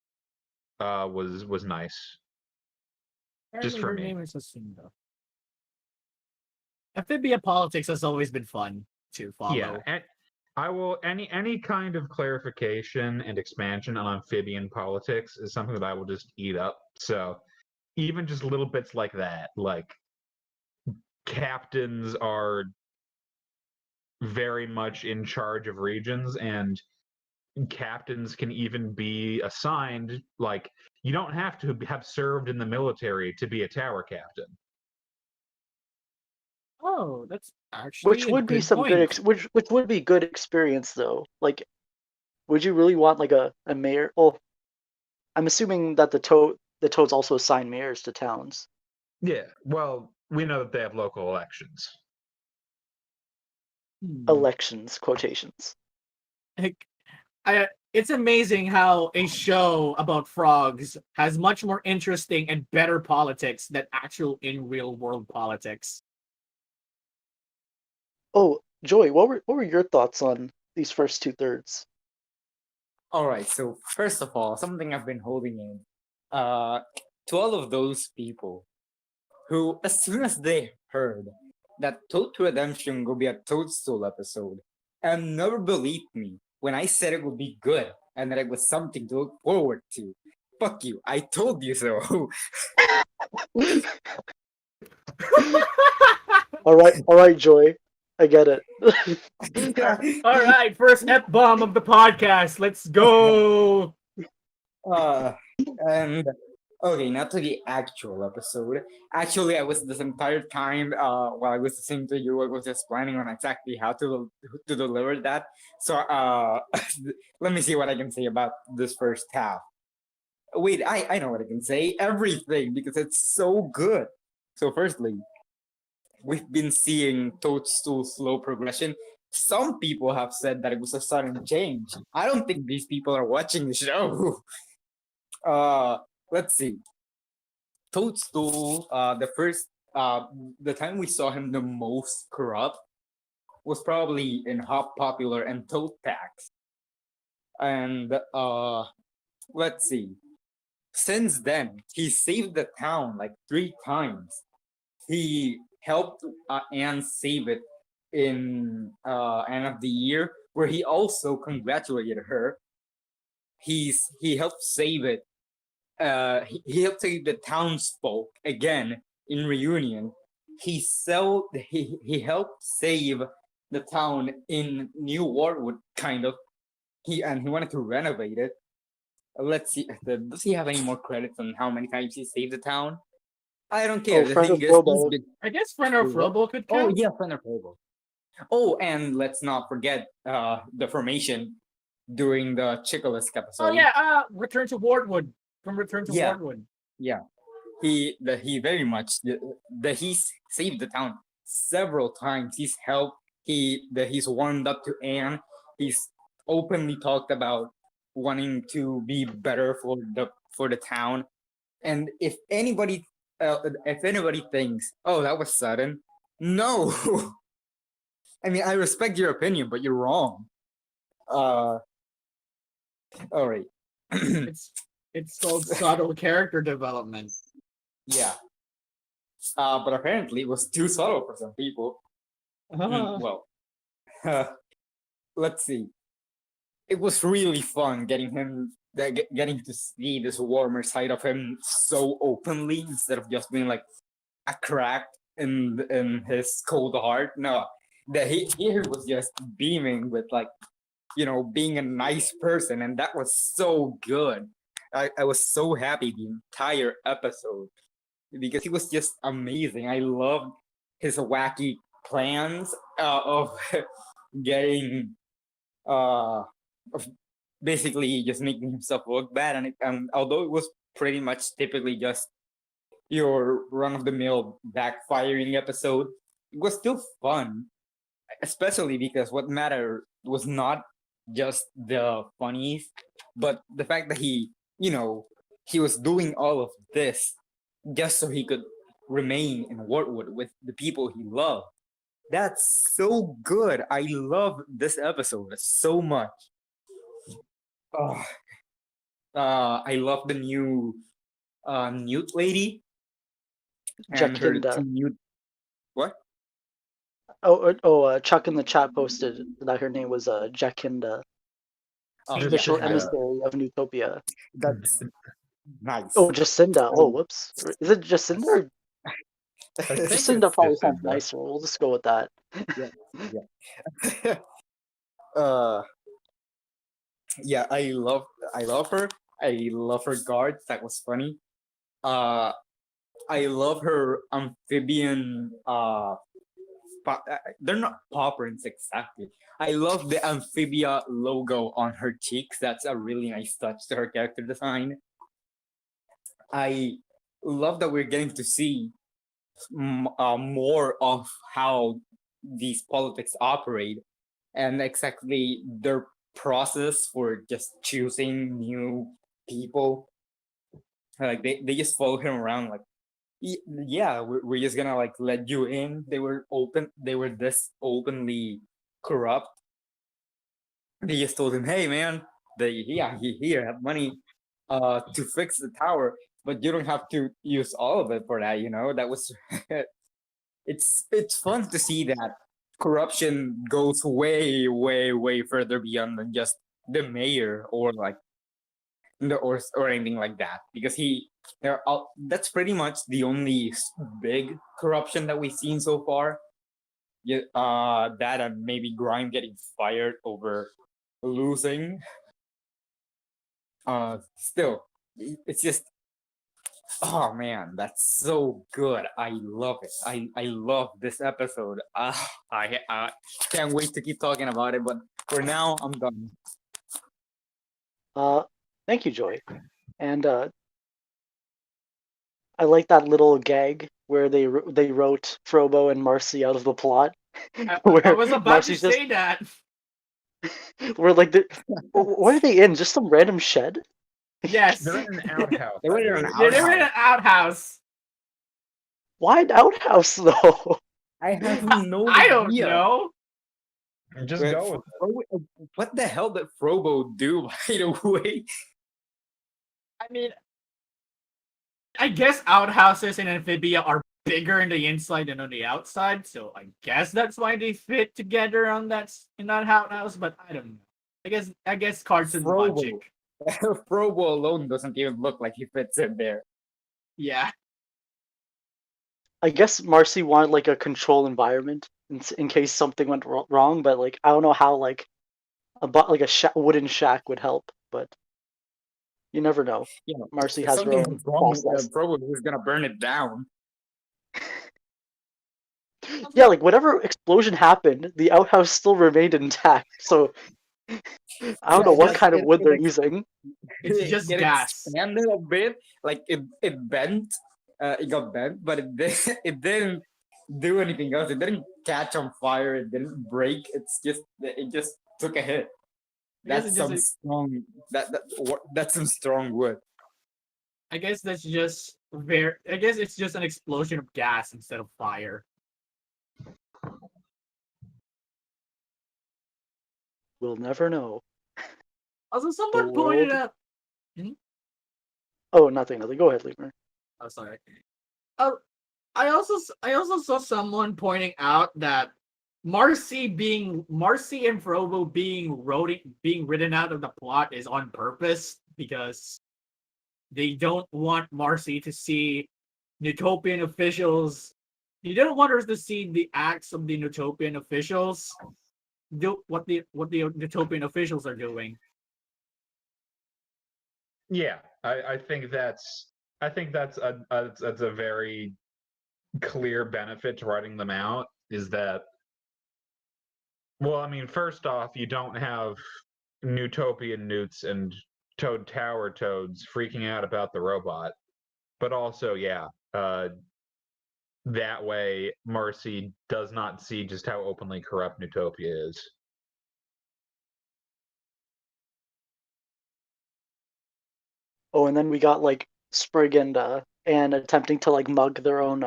was nice. Just Apparently for her me. name is Jacinda. Amphibia politics has always been fun to follow. Yeah, and I will any kind of clarification and expansion on amphibian politics is something that I will just eat up. So even just little bits like that, like captains are very much in charge of regions, and captains can even be assigned, like, you don't have to have served in the military to be a tower captain. Oh, that's actually Which a would be good some point. which would be good experience though. Like, would you really want like a mayor? Well, I'm assuming that the Toads also assign mayors to towns. Yeah, well, we know that they have local elections. Hmm. Elections, quotations. Like, I It's amazing how a show about frogs has much more interesting and better politics than actual in real world politics. Oh, Joy, what were your thoughts on these first 2/3? All right. So first of all, something I've been holding in, to all of those people who, as soon as they heard that Toad to Redemption will be a Toadstool episode, and never believed me when I said it would be good and that it was something to look forward to. Fuck you! I told you so. All right, Joy, I get it. All right, first F bomb of the podcast. Let's go. Uh, and okay, not to the actual episode. Actually, I was this entire time while I was listening to you, I was just planning on exactly how to deliver that. So let me see what I can say about this first half. Wait, I know what I can say. Everything, because it's so good. So firstly, we've been seeing Toadstool slow progression. Some people have said that it was a sudden change. I don't think these people are watching the show. Let's see. Toadstool, the time we saw him the most corrupt was probably in Hop Popular and Toad Tax. And let's see. Since then, he saved the town like 3 times. He helped Anne save it in End of the Year, where he also congratulated her. He helped save it. He helped save the townsfolk again in Reunion. He helped save the town in New Wartwood, kind of. He wanted to renovate it. Let's see. Does he have any more credits on how many times he saved the town? I don't care. Oh, The friend thing of is, Robo. I guess Frenner Frobo could oh count. yeah, Fenner Probo. Oh, and let's not forget the formation during the Chicolisk episode. Oh yeah, Return to Wartwood. From Return to Yeah. Wartwood. Yeah, he very much he's saved the town several times. He's helped. He's warmed up to Anne. He's openly talked about wanting to be better for the town. And if anybody thinks, oh, that was sudden, no. I mean, I respect your opinion, but you're wrong. All right. It's called subtle character development. Yeah. But apparently it was too subtle for some people. Well, let's see. It was really fun getting to see this warmer side of him so openly instead of just being like a crack in his cold heart. No, that he was just beaming with like, being a nice person, and that was so good. I was so happy the entire episode because he was just amazing. I loved his wacky plans of getting of basically just making himself look bad, and although it was pretty much typically just your run-of-the-mill backfiring episode, it was still fun, especially because what mattered was not just the funnies, but the fact that he was doing all of this just so he could remain in Wartwood with the people he loved. That's so good. I love this episode so much. Oh, I love the new Newt lady and her Jacinda. two Newt. What? Chuck in the chat posted that her name was Jacinda, Oh, Yeah. official Yeah. emissary of Newtopia. That's nice. Oh, Jacinda. Oh, whoops. Is it Jacinda or I think Jacinda? it's Probably sounds Jacinda. nicer. We'll just go with that. Yeah, I love her. I love her guards. That was funny. I love her amphibian. They're not paw prints exactly. I love the Amphibia logo on her cheeks. That's a really nice touch to her character design. I love that we're getting to see more of how these politics operate and exactly their process for just choosing new people. Like they just follow him around like, yeah, we're just gonna like let you in. They were this openly corrupt. They just told him, hey man, here have money to fix the tower, but you don't have to use all of it for that, that was it's fun to see that corruption goes way, way, way further beyond than just the mayor or like or anything like that, because that's pretty much the only big corruption that we've seen so far. Yeah, that and maybe Grime getting fired over losing. Still, it's just, oh man, that's so good. I love it. I love this episode. I can't wait to keep talking about it, but for now, I'm done. Thank you, Joy. And I like that little gag where they wrote Frobo and Marcy out of the plot. I Where was about Marcy's to say that. we're like, what are they in? Just some random shed? Yes. They're in an outhouse. They were in an They were in an outhouse. Why an outhouse though? I have no I don't idea. know. Just go with it. What the hell did Frobo do, by the way? I mean, I guess outhouses in Amphibia are bigger in the inside than on the outside, so I guess that's why they fit together in that outhouse. But I don't know. I guess cartoon Frobo. logic. Frobo alone doesn't even look like he fits in there. Yeah. I guess Marcy wanted like a control environment in case something went wrong, but like I don't know how like a wooden shack would help, but you never know. Yeah, Marcy if has her something own was wrong, process. Frobo was gonna burn it down. Yeah, like whatever explosion happened, the outhouse still remained intact. So I don't know what kind of wood they're using. It's just it gas. expanded a bit, like it bent. It got bent, but it didn't do anything else. It didn't catch on fire. It didn't break. It just took a hit. That's some strong. That's some strong wood. I guess that's just I guess it's just an explosion of gas instead of fire. We'll never know. Also, someone pointed out. Oh, nothing. Go ahead, Lemur. Oh, sorry. Oh, I also saw someone pointing out that Marcy and Frobo being written out of the plot is on purpose because they don't want Marcy to see Utopian officials. You don't want her to see the acts of the Utopian officials. Do what the Utopian officials are doing. Yeah, I think that's a very clear benefit to writing them out, is that, well, I mean, first off, you don't have Utopian newts and Toad Tower toads freaking out about the robot, but also, yeah, that way Marcy does not see just how openly corrupt Utopia is. Oh, and then we got like Sprig and Anne attempting to like mug their own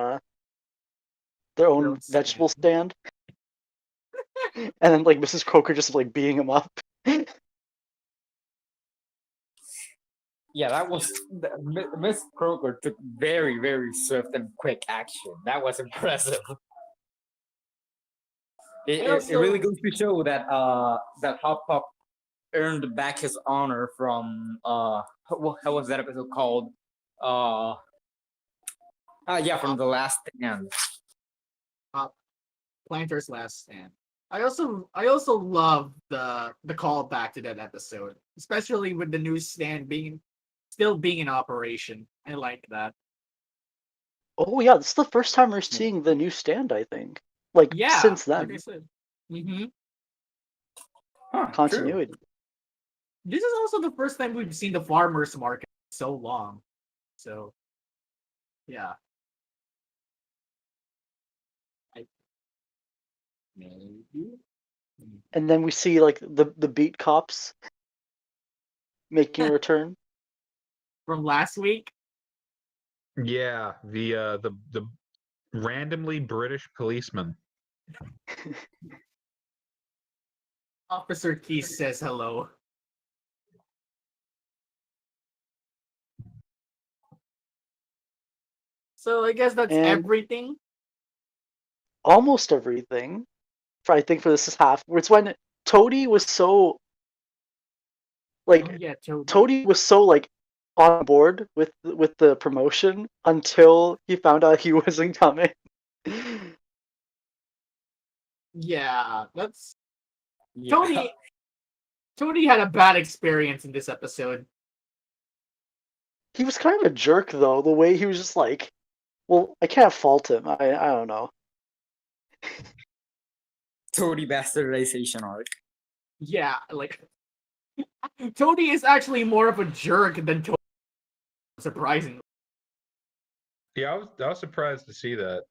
vegetable stand. And then like Mrs. Croker just like beating him up. Yeah, that was Miss Croker took very, very swift and quick action. That was impressive. It really goes to show that that Hop Pop earned back his honor from how was that episode called? Yeah, from The Last Stand. Planter's Last Stand. I also love the callback to that episode, especially with the newsstand still being in operation. I like that. Oh yeah, this is the first time we're seeing the new stand, I think. Like since then. Like I said. Mm-hmm. Continuity. True. This is also the first time we've seen the farmers market in so long. So yeah. Maybe And then we see like the beat cops making a return. From last week. Yeah, the randomly British policeman. Officer Keith says hello. So I guess that's And- everything. Almost everything. I think for this is half. It's when Toadie was so like Oh yeah, Toadie. Toadie was so like on board with the promotion until he found out he wasn't coming. Yeah, that's Yeah. Toadie. Toadie had a bad experience in this episode. He was kind of a jerk though, the way he was just like, well, I can't fault him. I don't know. Toadie bastardization arc. Yeah, like Toadie is actually more of a jerk than Toadie. Surprisingly. Yeah, I was surprised to see that.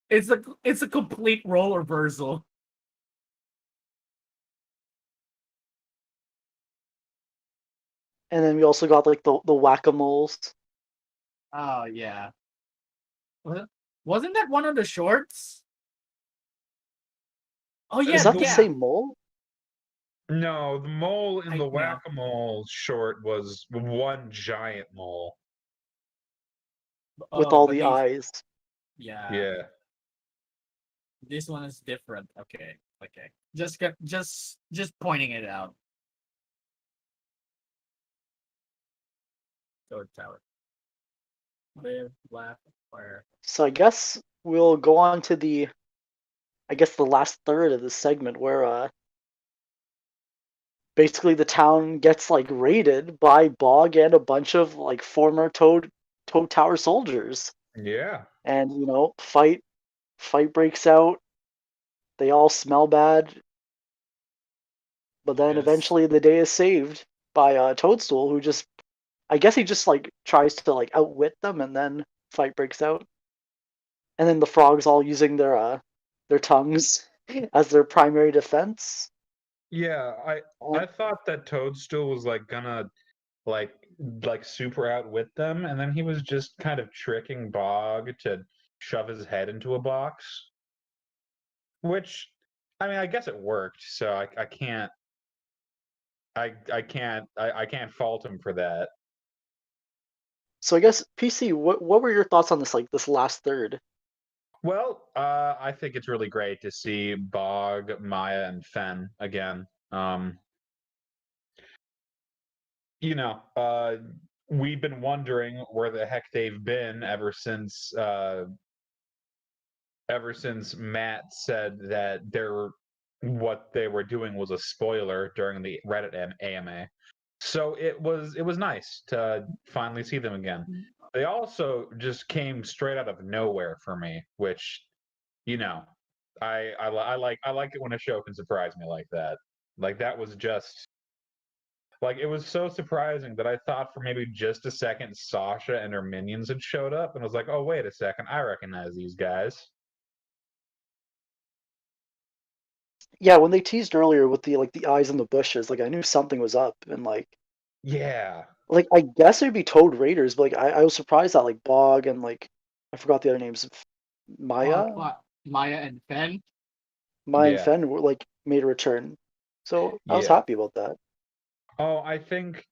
It's a complete role reversal. And then we also got like the whack-a-moles. Oh yeah. Wasn't that one of the shorts? Oh yeah, Is that the yeah. same mole? No, the mole in the No. whack-a-mole short was one giant mole. With Oh, all but the these- eyes. Yeah. Yeah. This one is different. Okay. Just pointing it out. Toad Tower. Live, laugh, fire. So I guess we'll go on to the last third of this segment where basically the town gets like raided by Bog and a bunch of like former Toad Tower soldiers. Yeah. And fight breaks out. They all smell bad. But then Yes. eventually the day is saved by Toadstool, who just I guess he just like tries to like outwit them, and then fight breaks out. And then the frogs all using their tongues as their primary defense. Yeah, I thought that Toadstool was like gonna like super outwit them, and then he was just kind of tricking Bog to shove his head into a box. Which, I mean, I guess it worked, so I can't I can't fault him for that. So I guess PC, what were your thoughts on this last third? Well, I think it's really great to see Bog, Maya, and Fen again. You know, we've been wondering where the heck they've been ever since Matt said that what they were doing was a spoiler during the Reddit AMA. So it was nice to finally see them again. They also just came straight out of nowhere for me, which, I like it when a show can surprise me like that. Like that was just like it was so surprising that I thought for maybe just a second Sasha and her minions had showed up, and was like, oh wait a second, I recognize these guys. Yeah, when they teased earlier with the eyes in the bushes, like I knew something was up, and Yeah. like I guess it'd be Toad Raiders, but like I was surprised that like Bog and like I forgot the other names, Maya, Maya and Fen. Maya and Yeah. Fen were like made a return, so I was Yeah. happy about that. Oh, I think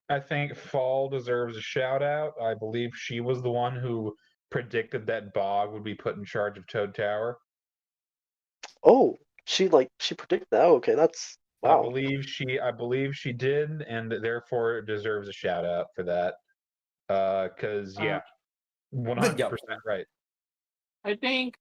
Fall deserves a shout out. I believe she was the one who predicted that Bog would be put in charge of Toad Tower. Oh, she predicted that. Okay, that's I wow. believe she did, and therefore deserves a shout out for that. Because yeah, 100% right. I think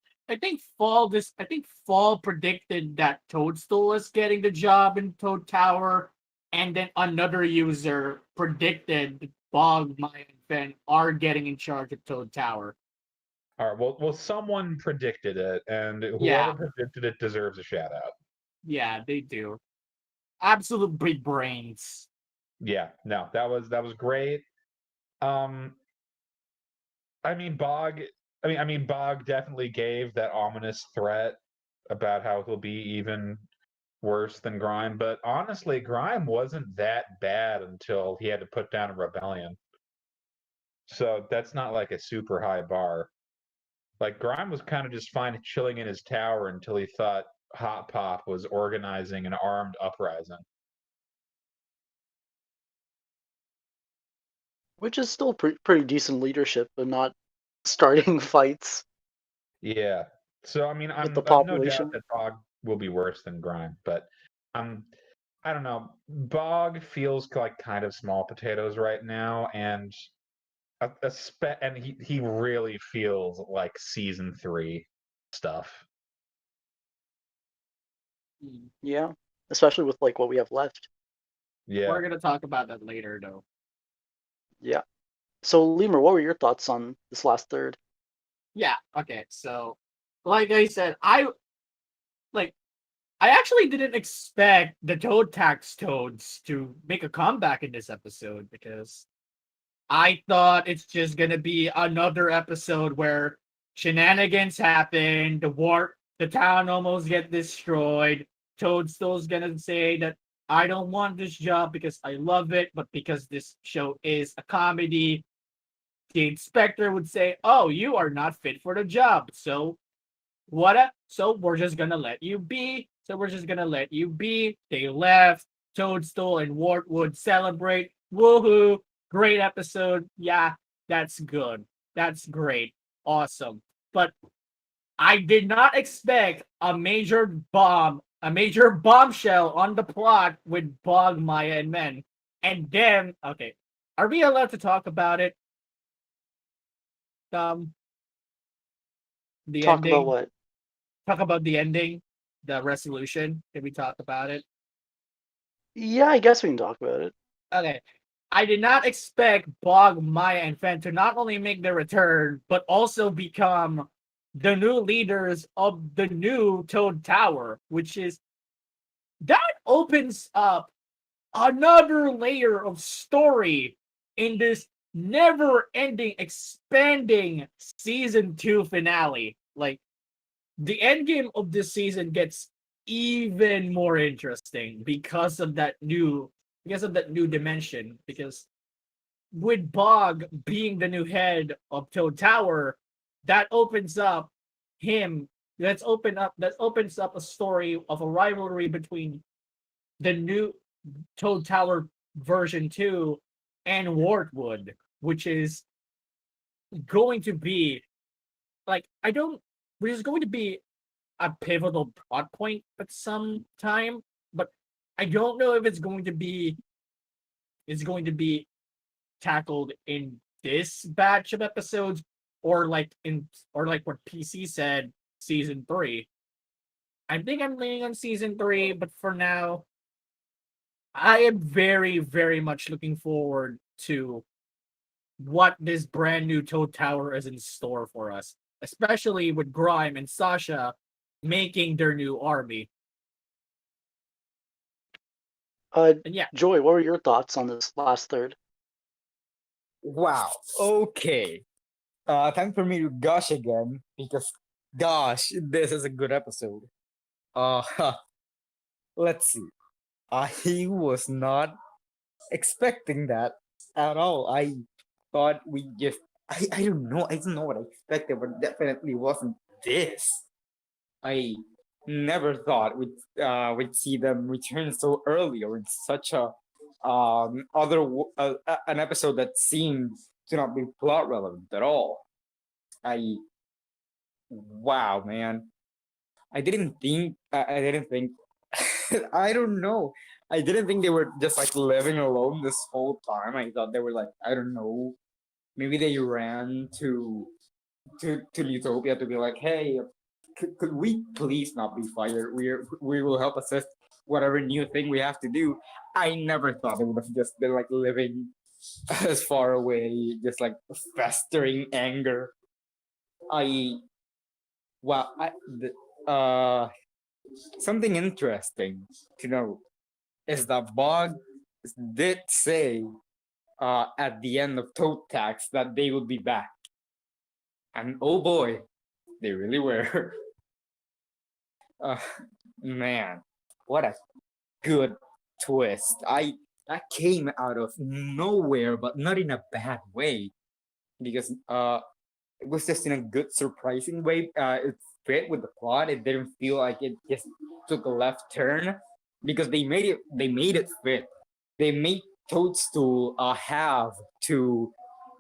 Fall predicted that Toadstool was getting the job in Toad Tower, and then another user predicted Bog, Maya, and Fen are getting in charge of Toad Tower. All right. Well, someone predicted it, and whoever Yeah. predicted it deserves a shout out. Yeah, they do. Absolute big brains. Yeah. No, that was great. I mean, Bog definitely gave that ominous threat about how he'll be even worse than Grime. But honestly, Grime wasn't that bad until he had to put down a rebellion. So that's not like a super high bar. Like Grime was kind of just fine chilling in his tower until he thought Hot Pop was organizing an armed uprising. Which is still pretty decent leadership, but not starting fights Yeah. So I mean, with the I've no doubt population. that Bog will be worse than Grime, but I don't know. Bog feels like kind of small potatoes right now, and he really feels like season 3 stuff. Yeah, especially with like what we have left. Yeah. We're gonna talk about that later, though. Yeah. So Lemur, what were your thoughts on this last third? Yeah. Okay. So, like I said, I actually didn't expect the Toad Tax Toads to make a comeback in this episode because I thought it's just gonna be another episode where shenanigans happen, the town almost get destroyed. Toadstool's gonna say that I don't want this job because I love it, but because this show is a comedy, the inspector would say, "Oh, you are not fit for the job, so so we're just gonna let you be. So we're just gonna let you be." They left. Toadstool and Wartwood celebrate. Woohoo! Great episode. Yeah, that's good. That's great. Awesome. But I did not expect a major bombshell on the plot with Bog, Maya, and Men. And then, okay, are we allowed to talk about it? Um, the Talk about ending. what? Talk about the ending, the resolution. Did we talk about it? Yeah, I guess we can talk about it. Okay. I did not expect Bog, Maya, and Fen to not only make their return, but also become the new leaders of the new Toad Tower, which is that opens up another layer of story in this never-ending, expanding season 2 finale. Like, the end game of this season gets even more interesting because of that new dimension. Because with Bog being the new head of Toad Tower, that opens up him. That opens up a story of a rivalry between the new Toad Tower version 2 and Wartwood, which is going to be like I don't which is going to be a pivotal plot point at some time, but I don't know if it's going to be tackled in this batch of episodes or like what PC said, season 3. I think I'm leaning on season 3, but for now, I am very, very much looking forward to what this brand new Toad Tower is in store for us, especially with Grime and Sasha making their new army. And yeah, Joy, what were your thoughts on this last third? Wow. Okay. Time for me to gush again because, gosh, this is a good episode. Uh, let's see. I was not expecting that at all. I thought we just. I don't know. I don't know what I expected, but definitely wasn't this. I never thought we'd see them return so early or in such a an episode that seemed to not be plot relevant at all. I Wow, man. I didn't think I don't know. I didn't think they were just like living alone this whole time. I thought they were like, I don't know, maybe they ran to Utopia to be like, hey, could we please not be fired? We will help assist whatever new thing we have to do. I never thought they would have just been like living as far away, just like festering anger. I Wow, something interesting to know is that Bog did say at the end of Toad Tax that they would be back. And oh boy, they really were. Uh, man, what a good twist. That came out of nowhere, but not in a bad way. Because it was just in a good surprising way. It fit with the plot. It didn't feel like it just took a left turn because they made it fit. They made Toadstool have to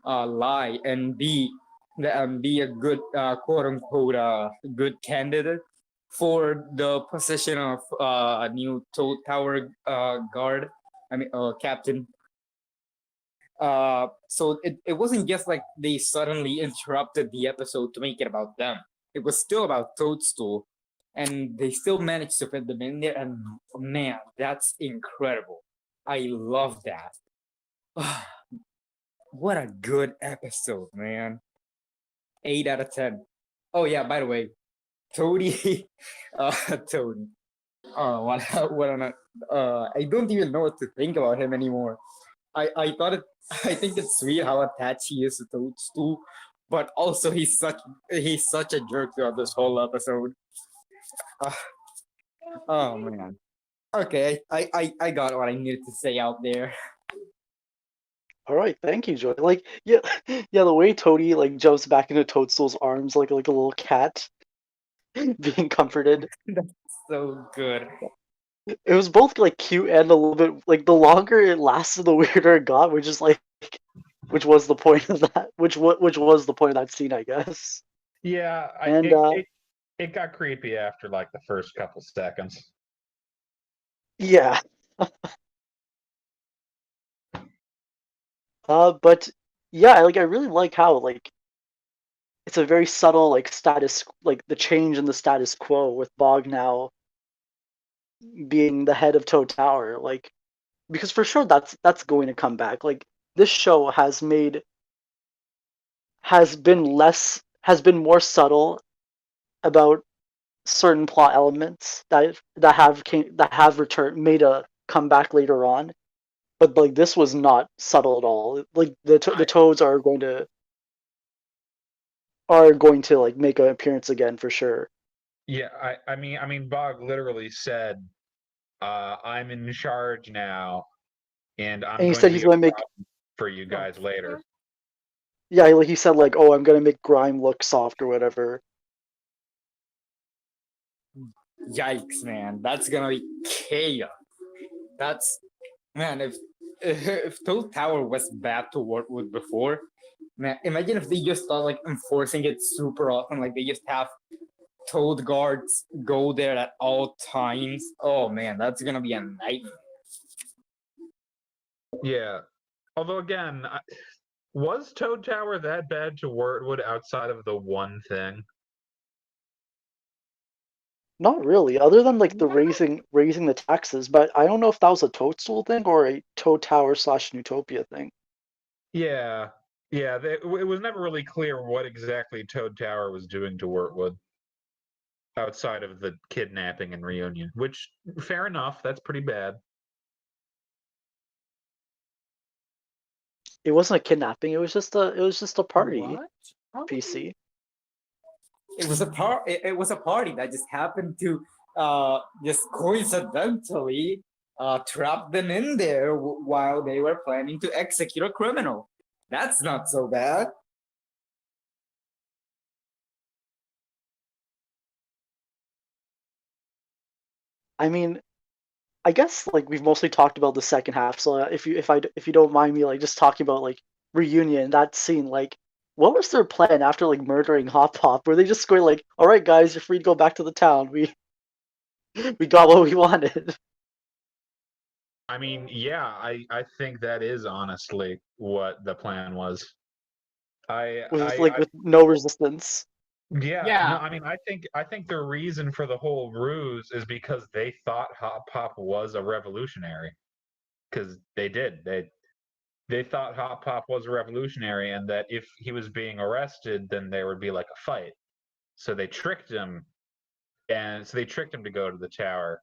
lie and be a good quote unquote good candidate for the position of a new Toad Tower guard. I mean, captain. So it wasn't just like they suddenly interrupted the episode to make it about them. It was still about Toadstool, and they still managed to fit them in there. And man, that's incredible. I love that. What a good episode, man. 8 out of 10. Oh yeah, by the way, Toady, Toad. What on I don't even know what to think about him anymore. I thought it. I think it's sweet how attached he is to Toadstool, but also he's such a jerk throughout this whole episode. Uh, oh man. Okay, I got what I needed to say out there. All right, thank you, Joy. Like, yeah, yeah, the way Toady like jumps back into Toadstool's arms like a little cat, being comforted. That's so good. It was both like cute and a little bit like the longer it lasted, the weirder it got, which was the point of that, which was the point of that scene, I guess. Yeah, And it got creepy after like the first couple seconds. yeah, but yeah, like I really like how like it's a very subtle like like the change in the status quo with Bog now being the head of Toad Tower, like because for sure that's going to come back. Like this show has been more subtle about certain plot elements that have returned made a comeback later on. But like this was not subtle at all. Like the toads are going to like make an appearance again for sure. Yeah, I mean, Bog literally said, "I'm in charge now, and I'm And he going to said be he's a going to make problem for you guys later." yeah, like he said like oh I'm going to make Grime look soft or whatever. Yikes, man! That's gonna be chaos. That's man. If Toad Tower was bad to Wartwood before, man, imagine if they just start like enforcing it super often. Like they just have Toad guards go there at all times. Oh man, that's gonna be a nightmare. Yeah. Although again, was Toad Tower that bad to Wartwood outside of the one thing? Not really, other than like the raising the taxes, but I don't know if that was a Toadstool thing or a Toad Tower / Newtopia thing. Yeah. Yeah, it was never really clear what exactly Toad Tower was doing to Wartwood outside of the kidnapping and reunion, which fair enough, that's pretty bad. It wasn't a kidnapping. It was just a party. What? How did PC. It was a party that just happened to just coincidentally trap them in there while they were planning to execute a criminal. That's not so bad. I mean, I guess like we've mostly talked about the second half. So if you don't mind me like just talking about like reunion that scene, like what was their plan after like murdering Hop Hop? Were they just going like, all right guys, you're free to go back to the town. We got what we wanted. I mean, yeah, I think that is honestly what the plan was. I With I, like I with no resistance. yeah, no, Yeah. I mean, I think the reason for the whole ruse is because they thought Hop Pop was a revolutionary. Because they did. They thought Hop Pop was a revolutionary and that if he was being arrested, then there would be like a fight. So they tricked him, and so they tricked him to go to the tower,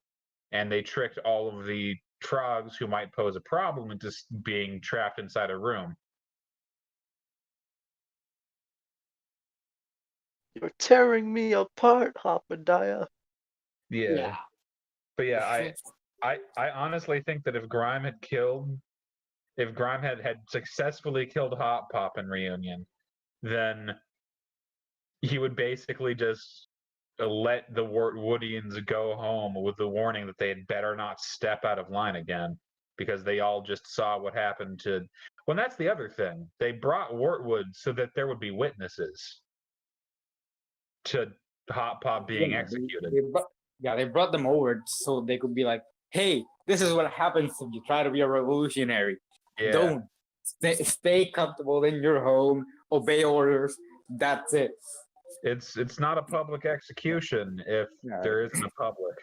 and they tricked all of the frogs who might pose a problem into being trapped inside a room. You're tearing me apart, Hoppadiah. Yeah. But yeah, Shit. I honestly think that if Grime had successfully killed Hot Pop in Reunion, then he would basically just let the Wartwoodians go home with the warning that they had better not step out of line again, because they all just saw what happened to. Well, that's the other thing. They brought Wartwood so that there would be witnesses to Hot Pop being executed. They brought them over so they could be like, hey, this is what happens if you try to be a revolutionary. Yeah. Don't stay comfortable in your home, obey orders. That's it. It's not a public execution if there isn't a public.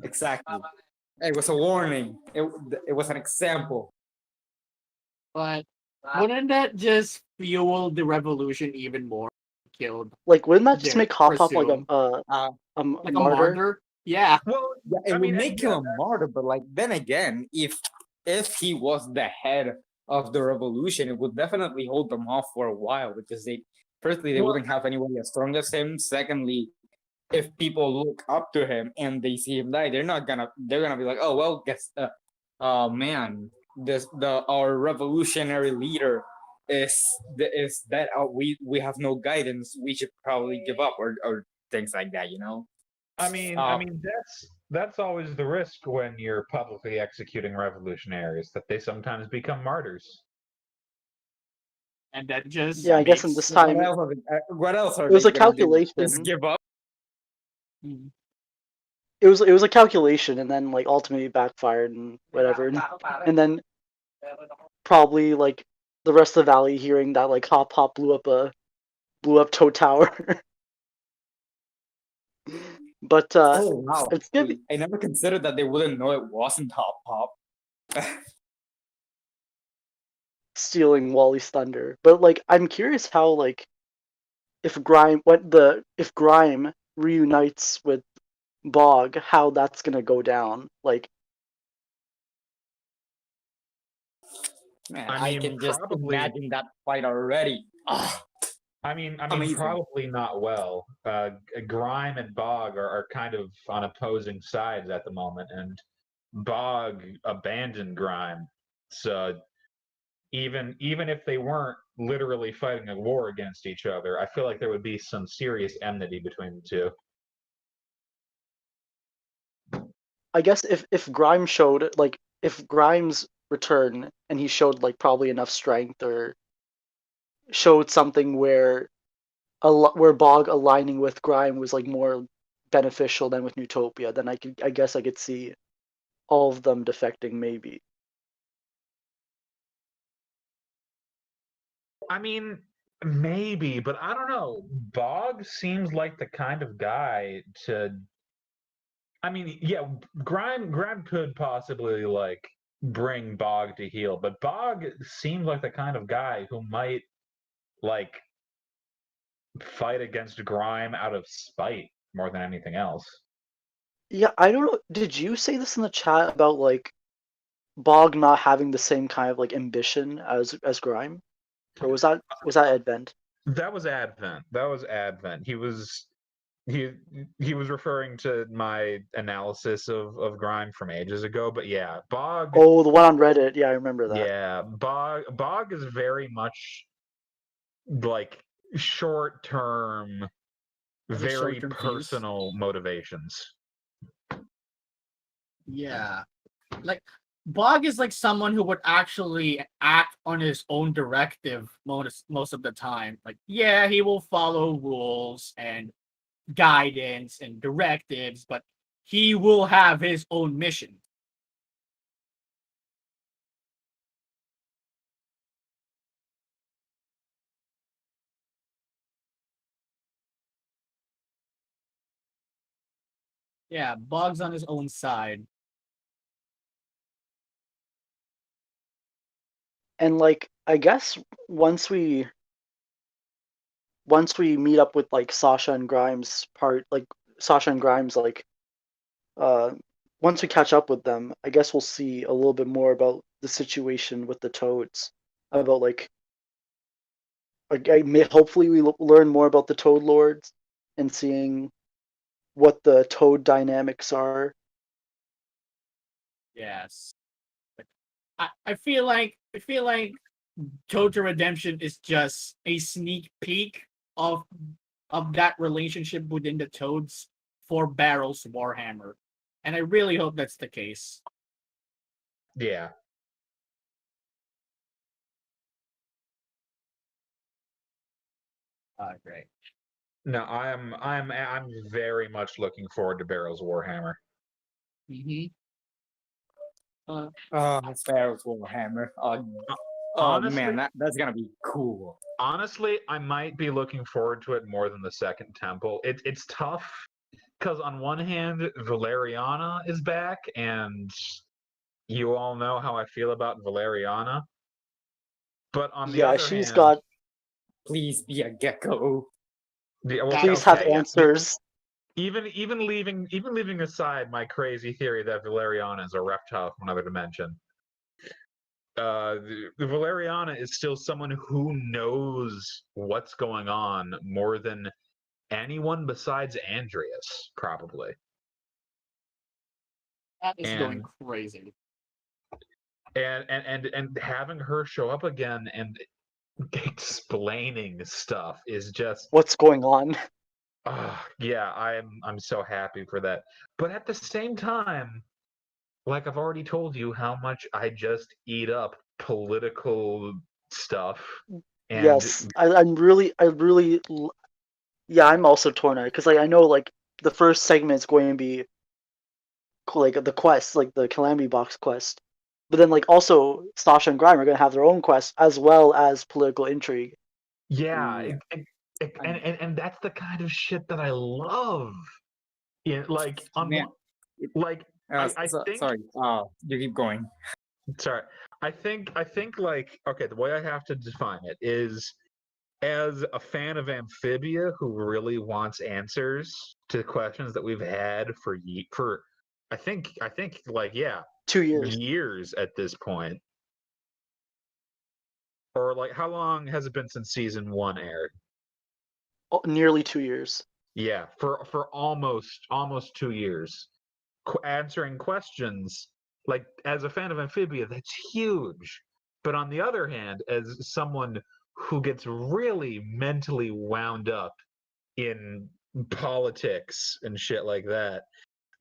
Exactly. It was a warning. It was an example. But wouldn't that just fuel the revolution even more? Killed Like, wouldn't that just their make Hop Pop like pursuit. a like a martyr? martyr? Yeah. Well, Yeah, it I would mean, make him a martyr, but like then again, if he was the head of the revolution, it would definitely hold them off for a while, because they wouldn't have anybody as strong as him. Secondly, if people look up to him and they see him die, they're gonna be like, oh well, guess man, our revolutionary leader is that we have no guidance, we should probably give up, or things like that, you know. I mean, that's always the risk when you're publicly executing revolutionaries, that they sometimes become martyrs. And that just I guess in this time what else are it was they a gonna do? calculation. Just give up? It was a calculation, and then like ultimately backfired and whatever, and then probably like the rest of the valley hearing that like Hop Pop blew up Toad Tower. But Oh wow! it's good. I never considered that they wouldn't know it wasn't Hop Pop. Stealing Wally's thunder. But like I'm curious how like if Grime reunites with Bog, how that's gonna go down. Like Man, I I mean, can just probably- imagine that fight already. I mean, Amazing. probably not well. Grime and Bog are kind of on opposing sides at the moment, and Bog abandoned Grime. So even if they weren't literally fighting a war against each other, I feel like there would be some serious enmity between the two. I guess if Grime showed like if Grime's return and he showed like probably enough strength or showed something where Bog aligning with Grime was like more beneficial than with Utopia, then I guess I could see all of them defecting maybe. I mean, maybe, but I don't know. Bog seems like the kind of guy to. I mean, yeah, Grime could possibly like bring Bog to heel, but Bog seems like the kind of guy who might like fight against Grime out of spite more than anything else. Yeah, I don't know. Did you say this in the chat about like Bog not having the same kind of like ambition as Grime? Or was that Advent? That was Advent. He was referring to my analysis of Grime from ages ago, but yeah, Bog. Oh, the one on Reddit. Yeah, I remember that. Yeah, Bog is very much like short-term, very short-term personal motivations. Yeah. Like Bog is like someone who would actually act on his own directive most of the time. Like, yeah, he will follow rules and guidance and directives, but he will have his own mission. Yeah, Bog's on his own side. And like I guess once we meet up with like Sasha and Grimes like once we catch up with them, I guess we'll see a little bit more about the situation with the Toads. About like hopefully we learn more about the Toad Lords and seeing what the Toad dynamics are. Yes. I feel like Total Redemption is just a sneak peek of that relationship within the Toads for Barrel's Warhammer. And I really hope that's the case. Yeah. Great. No, I'm very much looking forward to Barrel's Warhammer. Mm-hmm. Sparrow's Warhammer. Oh Honestly, man, that's gonna be cool. Honestly, I might be looking forward to it more than the Second Temple. It's tough because on one hand, Valeriana is back, and you all know how I feel about Valeriana. But on the Yeah, other she's hand, got. Please be a gecko. Please have okay, yeah. answers. Even leaving aside my crazy theory that Valeriana is a reptile from another dimension, the Valeriana is still someone who knows what's going on more than anyone besides Andreas, probably. That is And- going crazy. And having her show up again and explaining stuff is just What's going on? yeah, I'm so happy for that. But at the same time, like I've already told you how much I just eat up political stuff. And Yes, I'm really, yeah, I'm also torn on it because like I know like the first segment is going to be like the quest, like the Calamity Box quest, but then like also Sasha and Grime are going to have their own quest as well as political intrigue. yeah, Yeah. and that's the kind of shit that I love. Yeah, like on Man, like I think sorry. You keep going. sorry. I think like okay, the way I have to define it is as a fan of Amphibia who really wants answers to questions that we've had for I think like yeah, 2 years. years at this point. Or like how long has it been since season 1 aired? Nearly 2 years. Yeah, for almost 2 years. Answering questions like as a fan of Amphibia, that's huge. But on the other hand, as someone who gets really mentally wound up in politics and shit like that,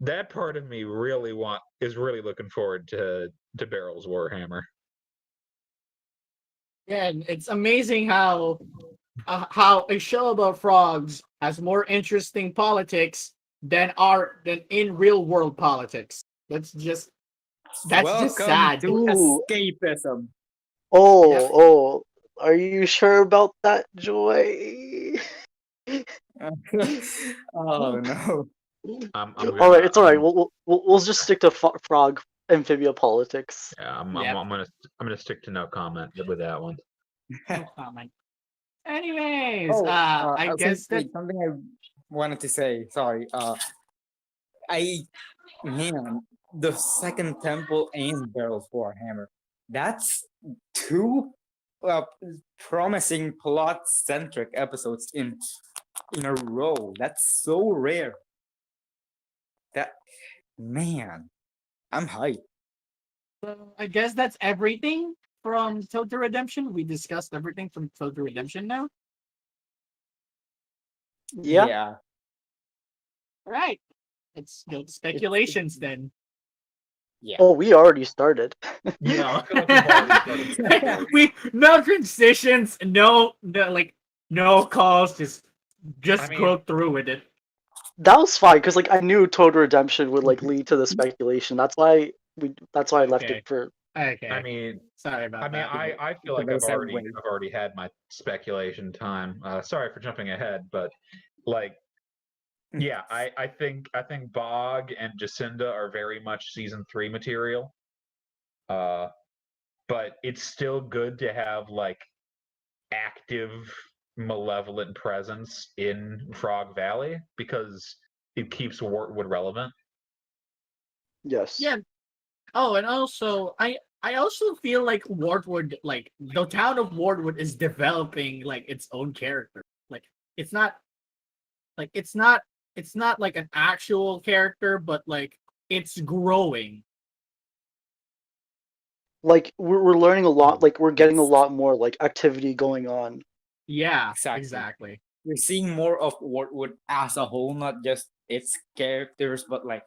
that part of me is really looking forward to Barrel's Warhammer. Yeah, and it's amazing how a show about frogs has more interesting politics than in real world politics. That's just Welcome sad. to Ooh. escapism. Oh, are you sure about that, Joy? Oh no. All right, it's all right. We'll just stick to frog amphibia politics. Yeah, I'm Yep. gonna stick to no comment with that one. No comment. Anyways, I guess that something I wanted to say. Sorry. Man, the Second Temple and Barrel's Warhammer. That's two promising plot-centric episodes in a row. That's so rare. That man, I'm hyped. I guess that's everything from Total Redemption. We discussed everything from Total Redemption now. Yeah. All right. Let's go to speculations then. Yeah. Oh, we already started. Yeah, I feel like we've already started. We no transitions, no calls, just I mean- go through with it. That was fine because like I knew Total Redemption would like lead to the speculation. That's why I left Okay. it for. Okay. I mean, Sorry about that. I feel like It's I've a already segue. had my speculation time. Sorry for jumping ahead, but like, yeah, I think Bog and Jacinda are very much season 3 material. But it's still good to have like active malevolent presence in Frog Valley because it keeps Wartwood relevant. Yes. Yeah. Oh, and also I also feel like Wartwood, like the town of Wartwood, is developing like its own character. Like it's not it's not like an actual character, but like it's growing. Like we're learning a lot. Like we're getting a Yes. lot more like activity going on. Yeah, Exactly. exactly. You're seeing more of Wartwood as a whole, not just its characters, but like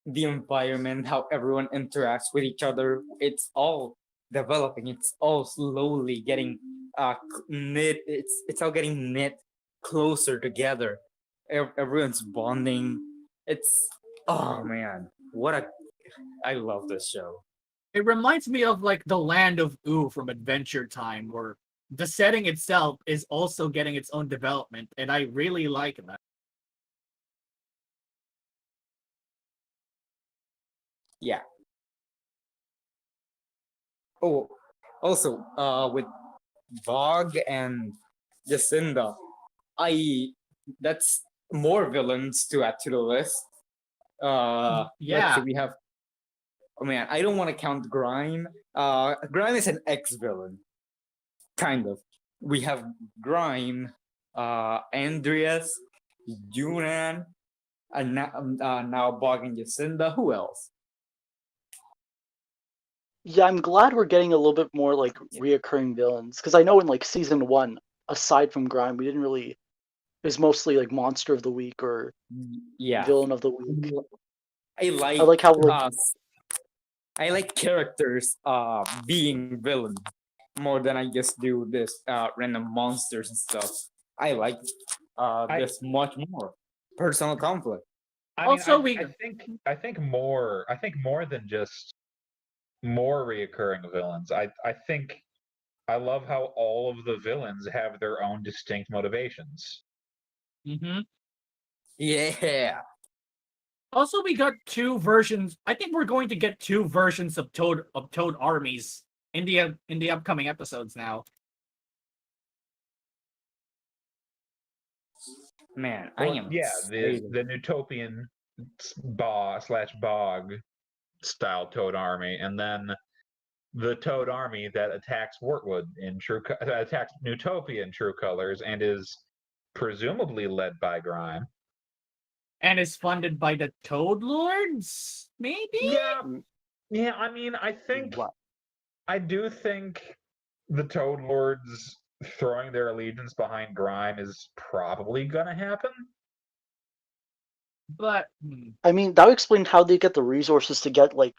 the environment, how everyone interacts with each other. It's all developing. It's all slowly getting knit. It's all getting knit closer together. Everyone's bonding. It's oh man, I love this show. It reminds me of like the Land of Ooh from Adventure Time, where the setting itself is also getting its own development, and I really like that. Yeah. Oh, also, with Bog and Jacinda, I that's more villains to add to the list. Let's see, Yeah, we have. Oh man, I don't want to count Grime. Grime is an ex-villain, kind of. We have Grime, Andreas, Yunan, and now Bog and Jacinda. Who else? Yeah, I'm glad we're getting a little bit more like reoccurring villains because I know in like season 1, aside from Grime, we didn't really. It was mostly like monster of the week or Yeah, villain of the week. I like. I like how like I like characters being villains more than I just do this random monsters and stuff. I like this much more personal conflict. I Also, mean, I think more than just more reoccurring villains. I think I love how all of the villains have their own distinct motivations. mm-hmm. Yeah, Also, we got two versions. I think we're going to get two versions of Toad armies in the upcoming episodes now. man, I Well, am. yeah, excited. the Utopian bog style Toad army, and then the Toad army that attacks Wartwood in attacks Newtopia in true colors and is presumably led by Grime. And is funded by the Toad Lords, maybe? Yeah. I mean, I do think the Toad Lords throwing their allegiance behind Grime is probably gonna happen. But I mean that would explain how they get the resources to get like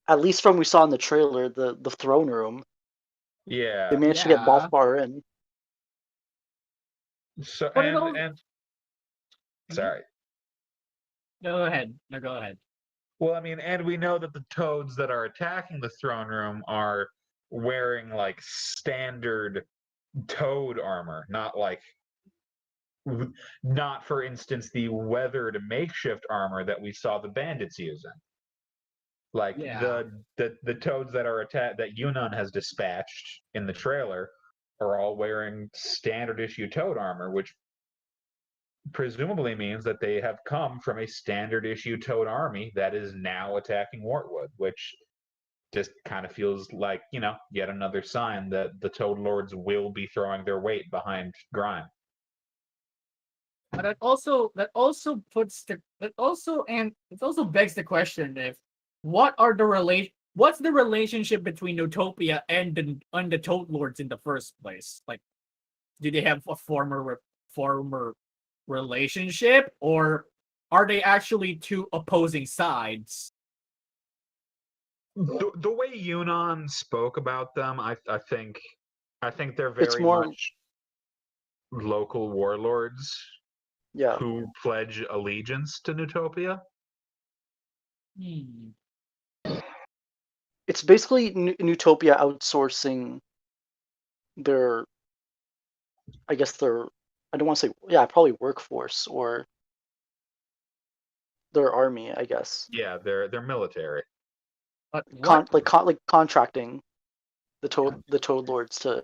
at least from we saw in the trailer the throne room. Yeah. They managed to get that far in. So But and sorry. Go ahead. No, go ahead. Well, I mean, and we know that the toads that are attacking the throne room are wearing like standard toad armor, not for instance the weathered makeshift armor that we saw the bandits using. Like Yeah. the toads that are that Yunnan has dispatched in the trailer are all wearing standard issue toad armor, which presumably means that they have come from a standard issue Toad army that is now attacking Wartwood, which just kind of feels like, yet another sign that the Toad Lords will be throwing their weight behind Grime. But it also begs the question if what's the relationship between Utopia and the Toad Lords in the first place? Like, do they have a former relationship, or are they actually two opposing sides? The way Yunnan spoke about them, I think they're It's very more much local warlords yeah. who pledge allegiance to Newtopia. It's basically Newtopia outsourcing their I guess their I don't want to say probably workforce or their army, I guess. Yeah, they're military. But Contracting the Toad Lords to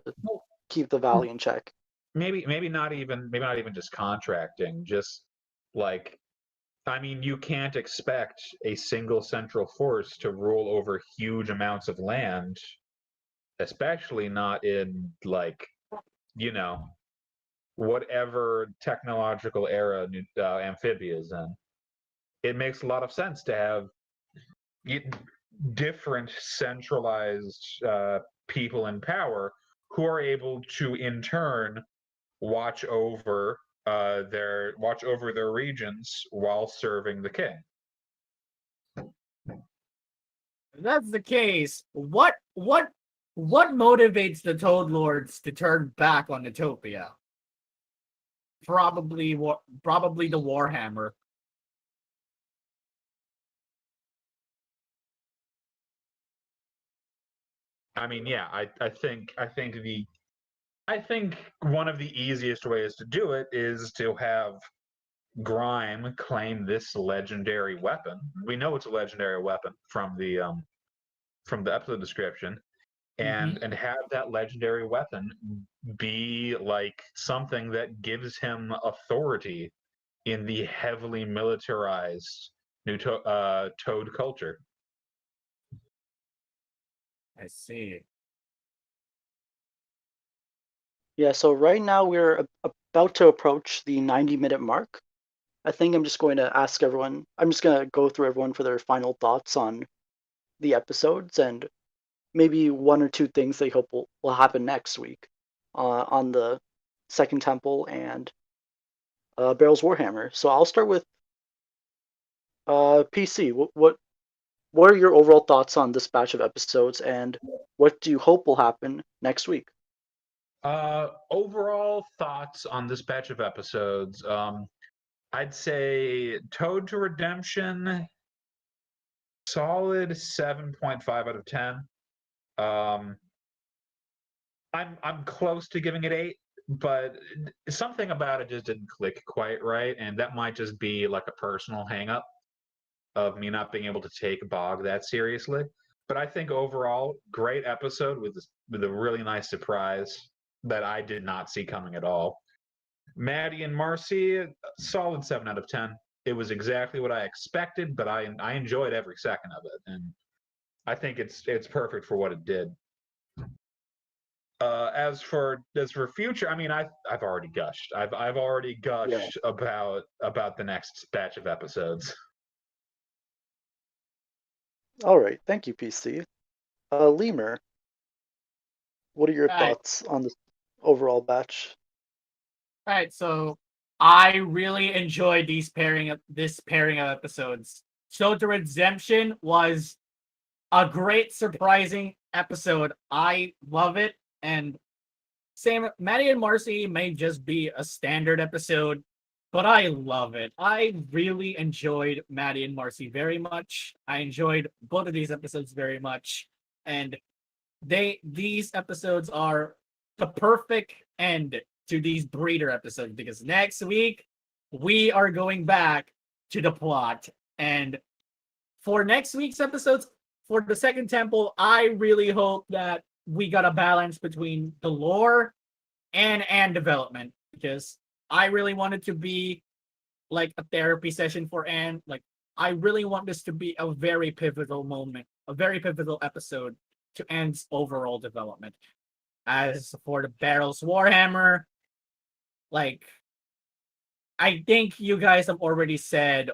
keep the valley in check. Maybe not even just contracting, just like, I mean, you can't expect a single central force to rule over huge amounts of land, especially not in like, whatever technological era Amphibia is in. It makes a lot of sense to have different centralized people in power who are able to, in turn, watch over their regions while serving the king. If that's the case, what motivates the Toad Lords to turn back on Utopia? Probably the Warhammer. I mean, yeah, I think one of the easiest ways to do it is to have Grime claim this legendary weapon. We know it's a legendary weapon from the episode description, and have that legendary weapon be like something that gives him authority in the heavily militarized new Toad culture. I see. Yeah, so right now we're about to approach the 90-minute mark. I think I'm just going to ask everyone, I'm just going to go through everyone for their final thoughts on the episodes and maybe one or two things they hope will happen next week on the Second Temple and Barrel's Warhammer. So I'll start with PC. What are your overall thoughts on this batch of episodes, and what do you hope will happen next week? Overall thoughts on this batch of episodes. I'd say Toad to Redemption, solid 7.5 out of 10. I'm close to giving it 8, but something about it just didn't click quite right, and that might just be like a personal hang-up of me not being able to take Bog that seriously. But I think overall, great episode with a really nice surprise that I did not see coming at all. Maddie and Marcy, solid 7 out of 10. It was exactly what I expected, but I enjoyed every second of it, and I think it's perfect for what it did. As for future, I mean, I've already gushed. I've already gushed about the next batch of episodes. All right, thank you, PC. Lemur, what are your Right. thoughts on this overall batch? All right, so I really enjoyed this pairing of episodes. So the Redemption was a great, surprising episode. I love it, and same. Maddie and Marcy may just be a standard episode, but I love it. I really enjoyed Maddie and Marcy very much. I enjoyed both of these episodes very much, and these episodes are the perfect end to these breeder episodes, because next week we are going back to the plot. And for next week's episodes, for the Second Temple, I really hope that we got a balance between the lore and development, because I really want it to be like a therapy session for Anne. Like, I really want this to be a very pivotal moment, a very pivotal episode to Anne's overall development. As for the Barrel's Warhammer, like, I think you guys have already said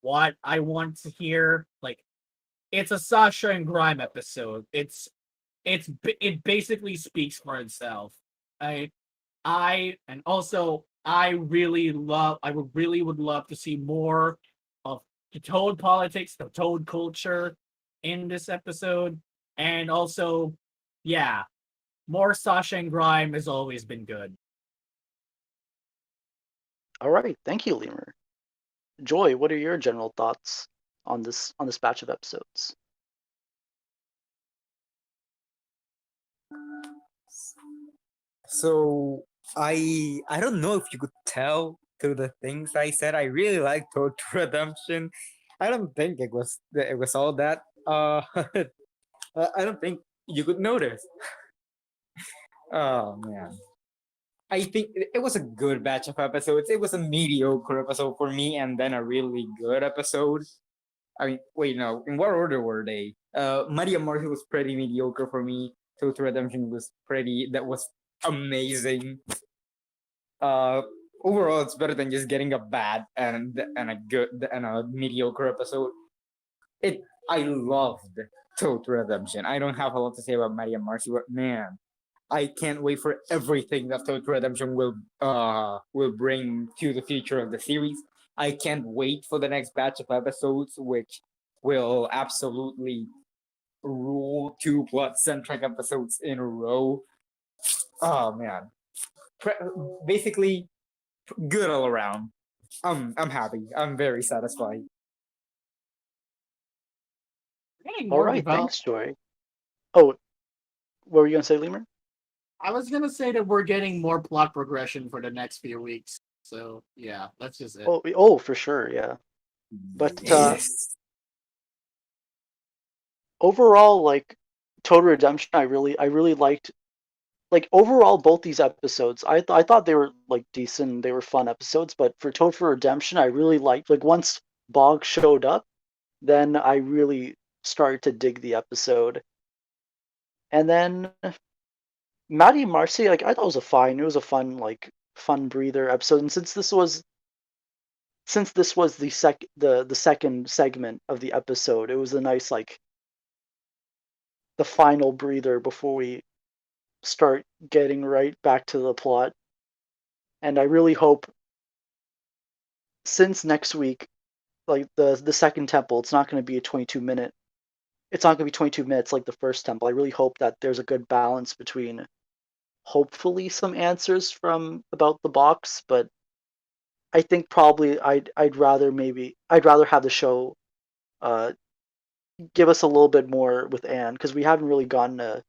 what I want to hear. Like, it's a Sasha and Grime episode. It basically speaks for itself. I really would love to see more of the Toad politics, the Toad culture in this episode. And also, yeah, more Sasha and Grime has always been good. All right, thank you, Lemur. Joy, what are your general thoughts on this batch of episodes? So I don't know if you could tell through the things I said. I really like Toad to Redemption. I don't think it was all that. I don't think you could notice. Oh man. I think it was a good batch of episodes. It was a mediocre episode for me, and then a really good episode. I mean, wait, no. In what order were they? Maddie and Marcy was pretty mediocre for me. Toad to Redemption was that was amazing. overall, it's better than just getting a bad and a good and a mediocre episode. I loved Total Redemption. I don't have a lot to say about Maddie and Marcy, but man, I can't wait for everything that Total Redemption will bring to the future of the series. I can't wait for the next batch of episodes, which will absolutely rule 2 plot-centric episodes in a row. Oh man, basically good all around. I'm happy. I'm very satisfied. Getting All more right, develop- thanks, Joy. Oh, what were you gonna say, Lemur? I was gonna say that we're getting more plot progression for the next few weeks. So yeah, that's just it. Oh, for sure, yeah. But Yes. overall, like Total Redemption, I really liked. Like overall, both these episodes, I thought they were like decent. They were fun episodes. But for Total Redemption, I really liked. Like once Bog showed up, then I really started to dig the episode. And then Maddie and Marcy, like I thought it was a fun like fun breather episode. And since this was the second segment of the episode, it was a nice like the final breather before we start getting right back to the plot. And I really hope, since next week, like the second temple, it's not going to be a 22-minute. It's not going to be 22 minutes like the first temple. I really hope that there's a good balance between hopefully some answers from about the box, but I think probably I'd rather have the show give us a little bit more with Anne, because we haven't really gotten a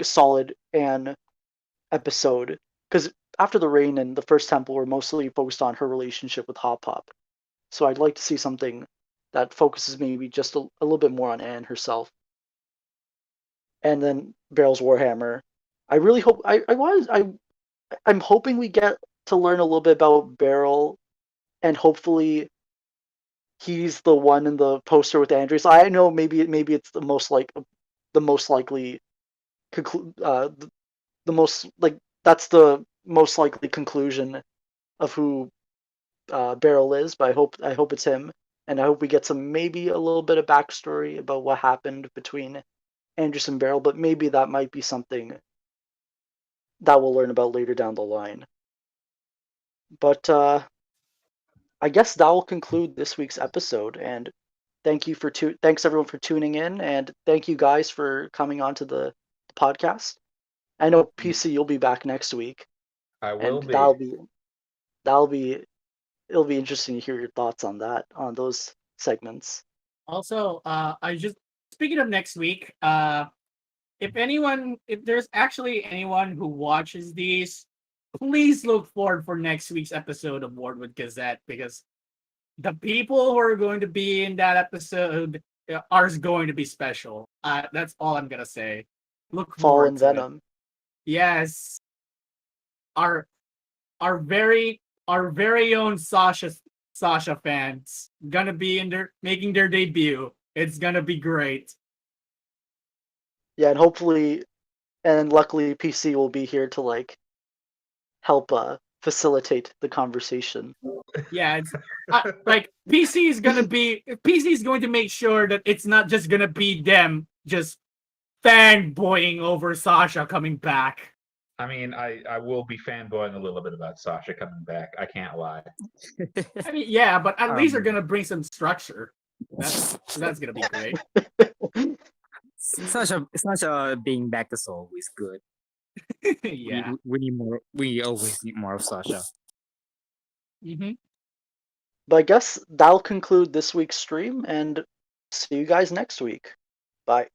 solid Anne episode, because after the rain and the first temple were mostly focused on her relationship with Hop Hop. So I'd like to see something that focuses maybe just a little bit more on Anne herself. And then Barrel's Warhammer. I really hope I'm hoping we get to learn a little bit about Barrel, and hopefully he's the one in the poster with Andrews. I know maybe it's the most likely the most like that's the most likely conclusion of who Beryl is, but I hope it's him, and I hope we get some maybe a little bit of backstory about what happened between Andrews and Beryl, but maybe that might be something that we'll learn about later down the line. But I guess that will conclude this week's episode, and thanks everyone for tuning in, and thank you guys for coming on to the podcast. I know PC, you'll be back next week. I will And be. it'll be interesting to hear your thoughts on those segments. Also, speaking of next week, if there's actually anyone who watches these, please look forward for next week's episode of Wartwood Gazette, because the people who are going to be in that episode are going to be special. That's all I'm gonna say. Look Fallen forward to it. Venom. Yes, our very own Sasha fans gonna be making their debut. It's gonna be great. Yeah, and hopefully, and luckily, PC will be here to like help facilitate the conversation. Yeah, it's like PC is going to make sure that it's not just gonna be them just fanboying over Sasha coming back. I mean, I will be fanboying a little bit about Sasha coming back. I can't lie. I mean, yeah, but at least they're gonna bring some structure. That's gonna be great. Sasha being back is always good. Yeah. We need more. We always need more of Sasha. Mm-hmm. But I guess that'll conclude this week's stream, and see you guys next week. Bye.